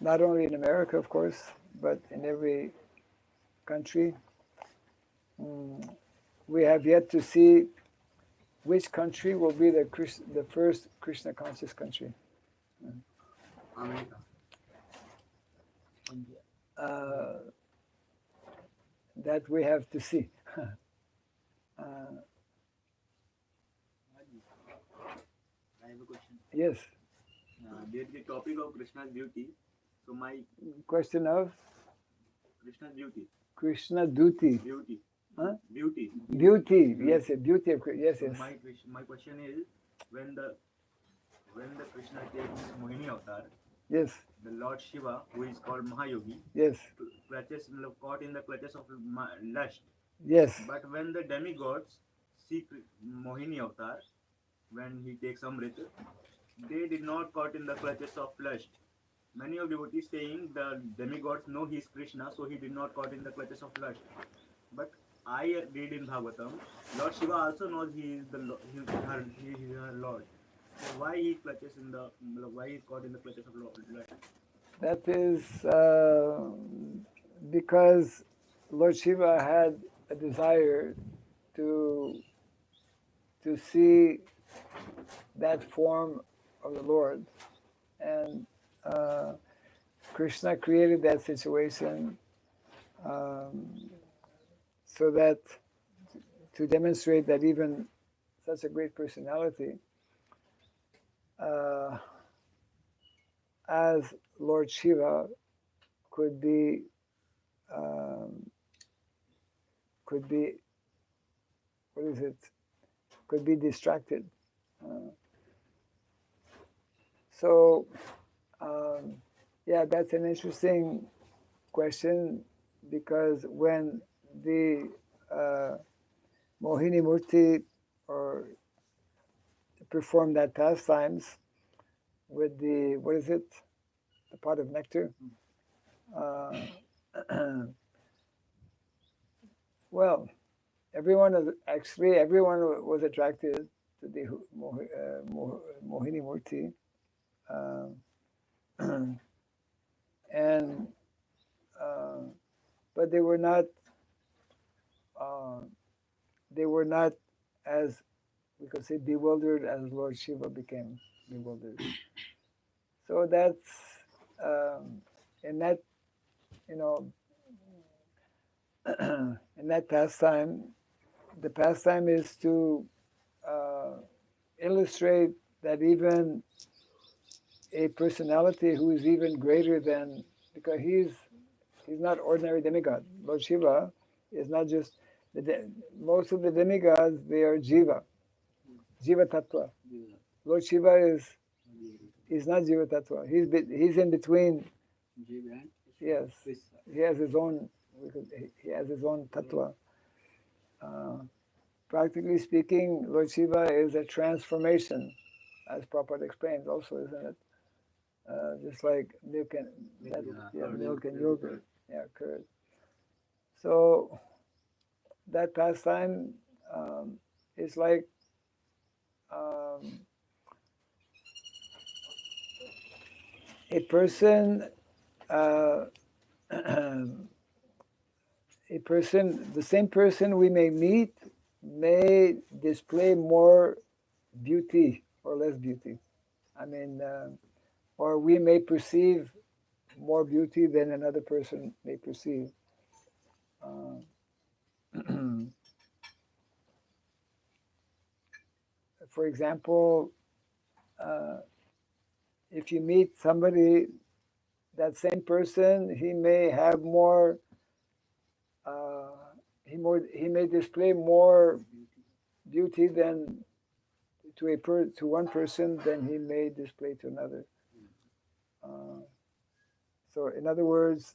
not only in America, of course, but in every country, we have yet to see which country will be the first Krishna conscious country. America. India. That we have to see. I have a question. Yes. There's the topic of Krishna's beauty. So my Question of Krishna's beauty. Krishna duty. Beauty. Huh? Beauty. Beauty. Yes, beauty of yes, So yes. my question is when the Krishna takes Mohini avatar, Yes, the Lord Shiva, who is called Mahayogi, yes, caught in the clutches of lust. yes, But when the demigods see Mohini avatar, when he takes Amrit, they did not caught in the clutches of lust. Many of devotees saying the demigods know he is Krishna, so he did not caught in the clutches of lust. But I read in Bhagavatam, Lord Shiva also knows he is he is her Lord. So why he clutches in the why he is caught in the clutches of lust? that is because Lord Shiva had a desire to see that form of the Lord, and Krishna created that situation so that to demonstrate that even such a great personality as Lord Shiva could be what is it? Could be distracted. So yeah, that's an interesting question, because when the Mohini Murti or perform that pastimes with the, what is it? The pot of nectar. Well, everyone was attracted to the Mohini Murti. And but they were not as we could say bewildered as Lord Shiva became bewildered. So that's in that, you know, in that pastime, the pastime is to illustrate that even a personality who is even greater than, because he's not ordinary demigod. Lord Shiva is not just most of the demigods, they are jiva tattva. Lord Shiva is not jiva tattva. He's in between. Yes, he has his own tattva. Practically speaking, Lord Shiva is a transformation, as Prabhupada explains also, isn't it? Just like milk and yogurt, curd. So that pastime is like a person, the same person we may meet may display more beauty or less beauty. I mean, or we may perceive more beauty than another person may perceive. For example, if you meet somebody, that same person, he may have more. He may display more beauty than to one person than he may display to another. So in other words,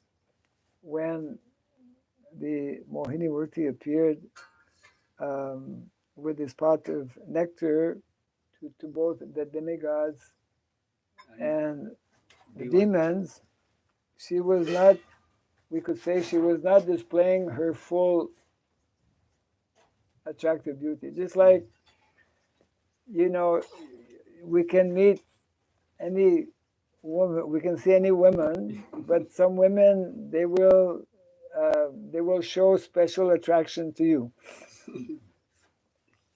when the Mohini Murti appeared with this pot of nectar to both the demigods and the demons, she was not, we could say she was not displaying her full attractive beauty. Just like, you know, we can meet any woman, we can see any woman, but some women, they will show special attraction to you.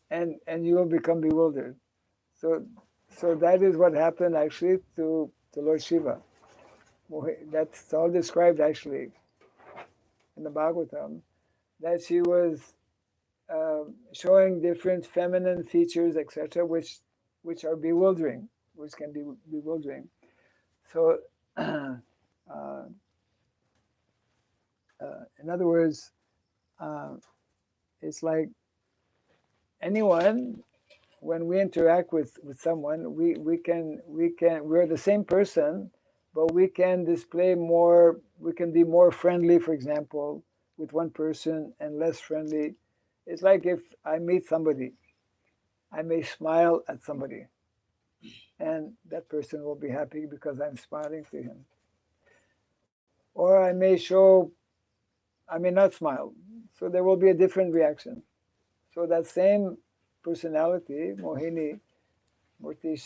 And you will become bewildered. So that is what happened actually to Lord Shiva. That's all described actually in the Bhagavatam, that she was showing different feminine features, etc., which are bewildering, which can be bewildering. So, in other words, it's like anyone, when we interact with someone, we're the same person, but we can display more, we can be more friendly, for example, with one person and less friendly. It's like if I meet somebody, I may smile at somebody, and that person will be happy because I'm smiling to him. Or I may not smile, so there will be a different reaction. So that same personality, Mohini Murti,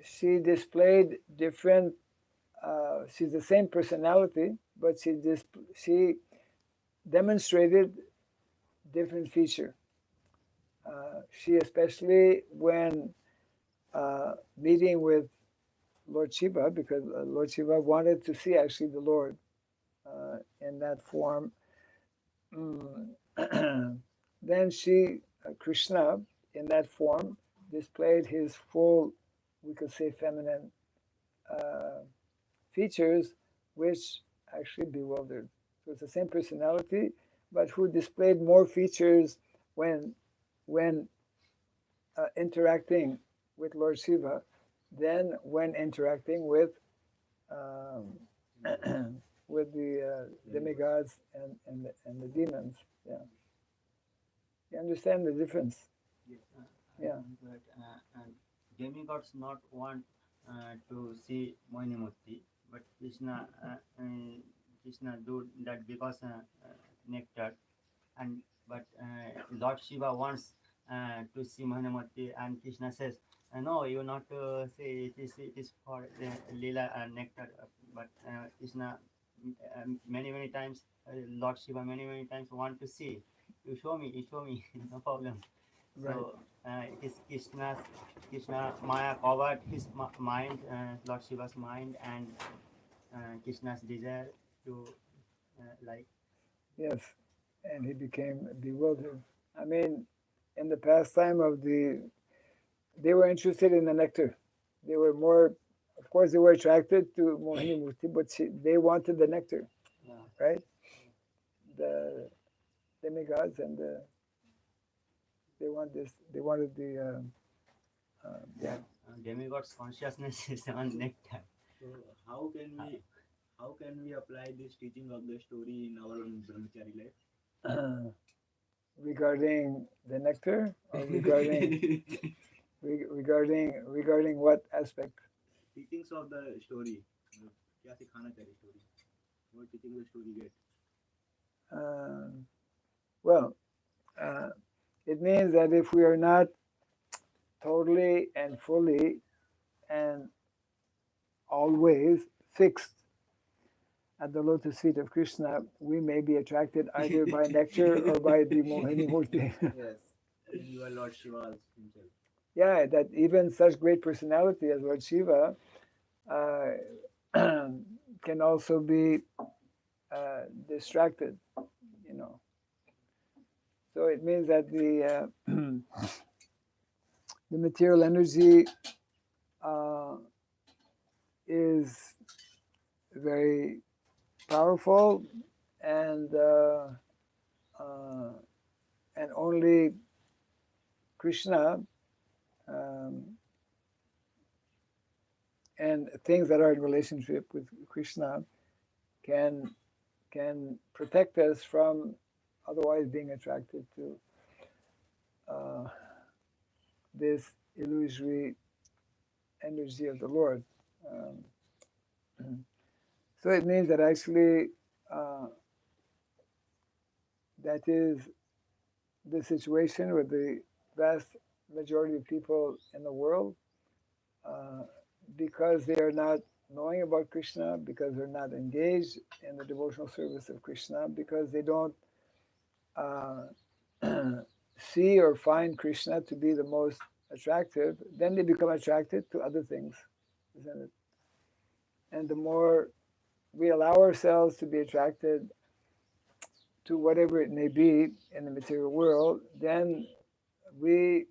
she displayed different. She's the same personality, but she demonstrated different feature. She especially when meeting with Lord Shiva, because Lord Shiva wanted to see actually the Lord in that form. Then Krishna, in that form, displayed his full, we could say, feminine features, which actually bewildered. So it's the same personality, but who displayed more features when interacting with Lord Shiva than when interacting with with the demigods and the demons. Yeah, you understand the difference? Yeah. But demigods not want to see Mohinimurti, but Krishna do that because nectar, and but Lord Shiva wants to see Mohinimurti, and Krishna says, "No, you not see. It is for lila nectar." But Krishna many times, Lord Shiva many times want to see. You show me, no problem. Right. So it is Krishna Maya covered his mind, Lord Shiva's mind, and Krishna's desire to like. Yes, and he became bewildered. I mean, in the pastime of they were interested in the nectar. They were more, of course, they were attracted to Mohini Murti, but they wanted the nectar, Yeah. right? The demigods and they wanted the yeah. Demigod's consciousness is on nectar. So how can we apply this teaching of the story in our own brahmachari life? Regarding the nectar, or regarding what aspect? Teachings of the story. क्या सिखाना चाहिए story? What teaching the story get? Well, it means that if we are not totally and fully and always fixed at the lotus feet of Krishna, we may be attracted either by nectar or by the Mohini Murti. Yes. You are Lord Shiva himself. Yeah, that even such great personality as Lord Shiva can also be distracted, you know. So it means that the the material energy is very powerful, and only Krishna and things that are in relationship with Krishna can protect us from otherwise being attracted to this illusory energy of the Lord. So it means that actually that is the situation with the vast majority of people in the world, because they are not knowing about Krishna, because they're not engaged in the devotional service of Krishna, because they don't see or find Krishna to be the most attractive, then they become attracted to other things, isn't it? And the more we allow ourselves to be attracted to whatever it may be in the material world, then we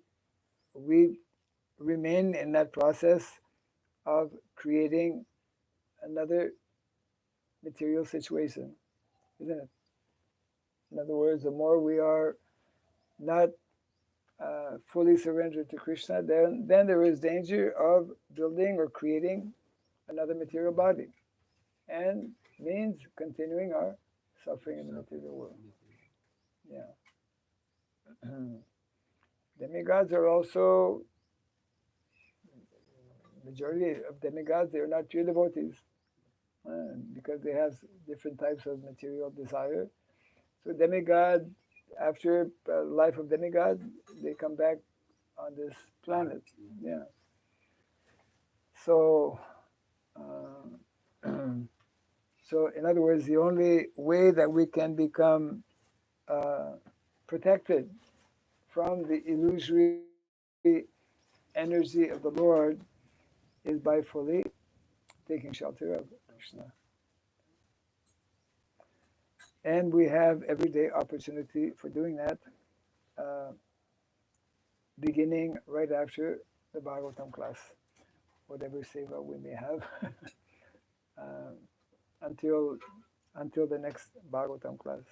remain in that process of creating another material situation, isn't it? In other words, the more we are not fully surrendered to Krishna, then there is danger of building or creating another material body, and means continuing our suffering in the material world. Yeah. Demigods are also, majority of demigods, they are not pure devotees, because they have different types of material desire. So demigod, after life of demigod, they come back on this planet. Yeah. So, so in other words, the only way that we can become protected from the illusory energy of the Lord is by fully taking shelter of Krishna. And we have everyday opportunity for doing that, beginning right after the Bhagavatam class, whatever seva we may have, until the next Bhagavatam class.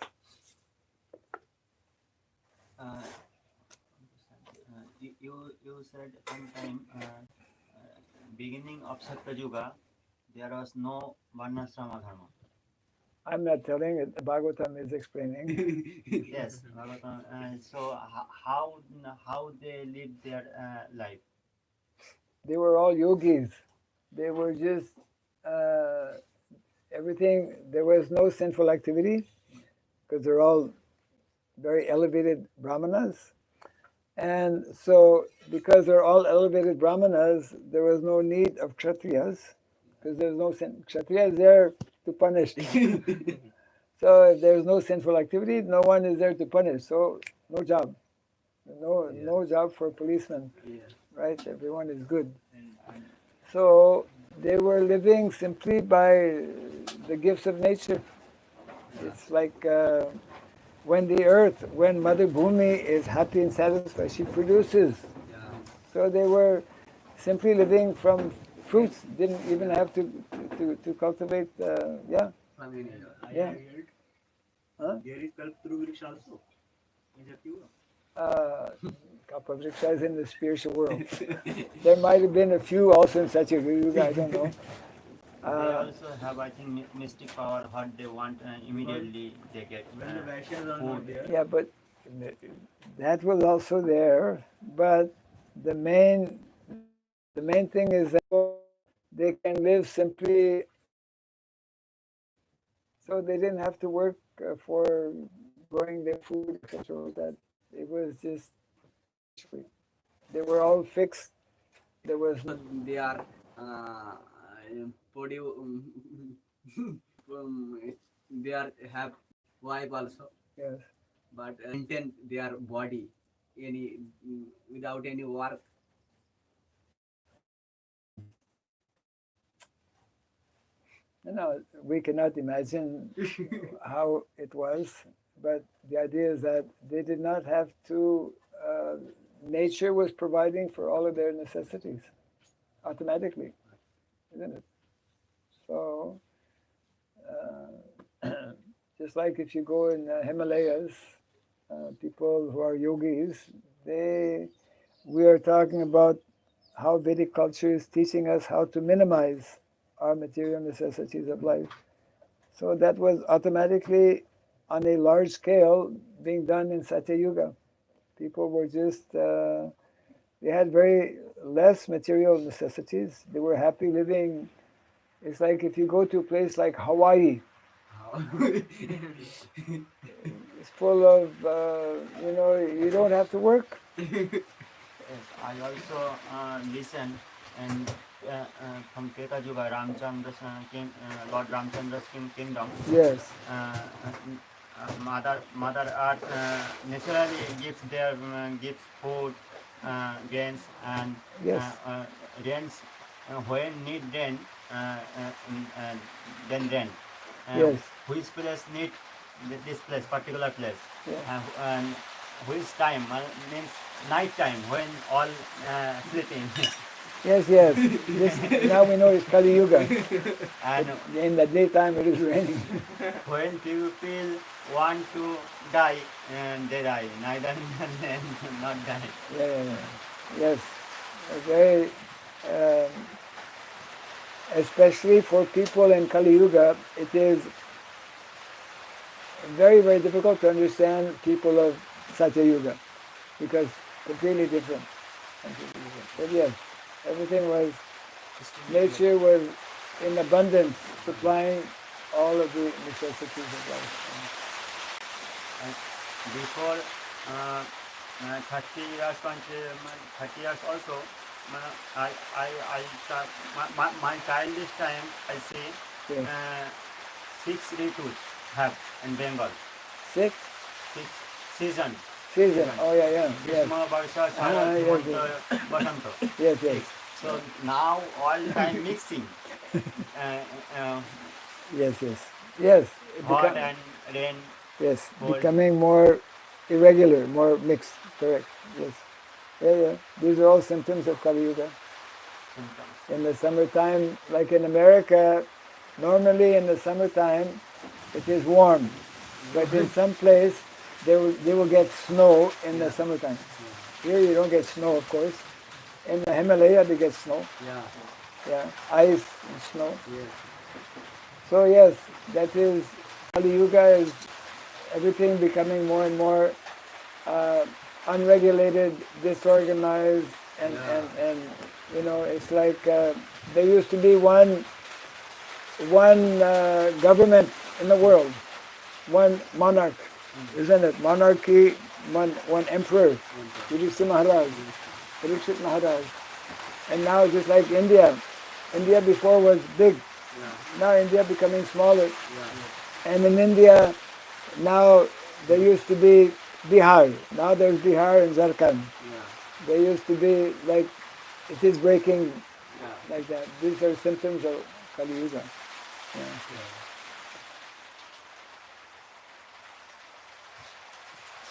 You said one time, beginning of Satyuga, there was no Varnasrama dharma. I'm not telling it. Bhagavatam is explaining. Yes, Bhagavatam. So how they live their life? They were all yogis. They were just everything. There was no sinful activity because they're all very elevated brahmanas. And so, because they're all elevated brahmanas, there was no need of kshatriyas, because there's no sin. Kshatriya is there to punish. So if there's no sinful activity, no one is there to punish. So no job, no job for policemen, right? Everyone is good. So they were living simply by the gifts of nature. It's like when the earth, when Mother Bhumi is happy and satisfied, she produces. So they were simply living from fruits, didn't even have to cultivate, yeah. Yeah. Huh? There is Kalpatru also. Is that you? Kalpavriksha is in the spiritual world. There might have been a few also in Satyayuga, I don't know. They also have, I think, mystic power. What they want, immediately they get. When the Vaishyas are not there. Yeah, but that was also there. But the main thing is that they can live simply, so they didn't have to work for growing their food, etc. Like that. It was just, they were all fixed. There was no, They are they are have wife also, yes. but maintain their body any without any work. We cannot imagine how it was, but the idea is that they did not have to, nature was providing for all of their necessities automatically, isn't it? So, just like if you go in the Himalayas, people who are yogis, we are talking about how Vedic culture is teaching us how to minimize our material necessities of life. So that was automatically on a large scale being done in Satya Yuga. People were just, they had very less material necessities. They were happy living. It's like if you go to a place like Hawaii, it's full of, you don't have to work. Yes, I also listen and from Treta Yuga, Ramchandra's Lord Ramchandra's kingdom. Yes, Mother Earth naturally gives food, grains and yes, rains when need rain, then rain. yes, Which place need this place, particular place, yeah. and which time means night time when all sleeping. Yes, yes. This, now we know it's Kali Yuga. And In the daytime it is raining. when people want to die, and they die, neither not die. Yeah. Yes. A very, um, especially for people in Kali Yuga, it is very, very difficult to understand people of Satya Yuga because completely different. But yes, everything was, nature was in abundance, supplying all of the necessities of life. Before 30 years, 30 years also, my childish time, I see Yes. 6 ritus have in Bengal. Six Season. season. Oh yeah. Yes. Grishma, Varsha, Ah, Sharad, yes, Hemanta, Basanta. Yes. Yes. So now all time mixing. Yes. Yes. It Hot become, and rain. yes, cold. becoming more irregular, more mixed. Correct. Yes. Yeah. These are all symptoms of Kali Yuga. Symptoms. In the summertime, like in America, normally in the summertime, it is warm, but in some place they will get snow in the summertime. Here you don't get snow, of course. In the Himalaya they get snow. Yeah, ice and snow. So yes, that is Kali Yuga, is everything becoming more and more unregulated, disorganized, and it's like there used to be one government in the world, one monarch, isn't it? Monarchy, one emperor, Yudhishthira Maharaj, Parikshit Maharaj. And now just like India before was big, now India becoming smaller. And in India, now there used to be Bihar, now there's Bihar and Jharkhand. There used to be like, it is breaking like that. These are symptoms of Kali Yuga.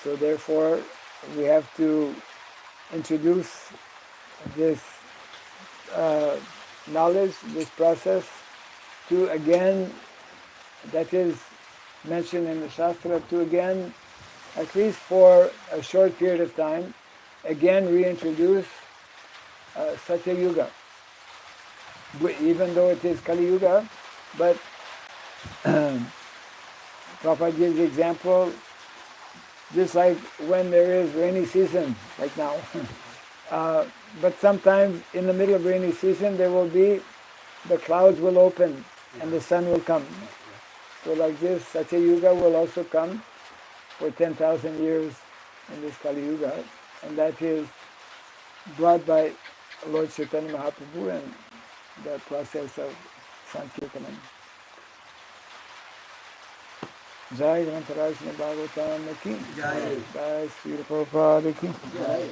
So therefore, we have to introduce this knowledge, this process, to again, that is mentioned in the Shastra, to again, at least for a short period of time, again reintroduce Satya Yuga. Even though it is Kali Yuga, but Prabhupada gives the example, just like when there is rainy season, like now. But sometimes in the middle of rainy season, there will be, the clouds will open and the sun will come. So like this, Satya Yuga will also come for 10,000 years in this Kali Yuga, and that is brought by Lord Chaitanya Mahaprabhu and the process of Sankirtanam. Jai Grantaraj Bhagavatam ki Jai Sri Prabhupada ki Jai.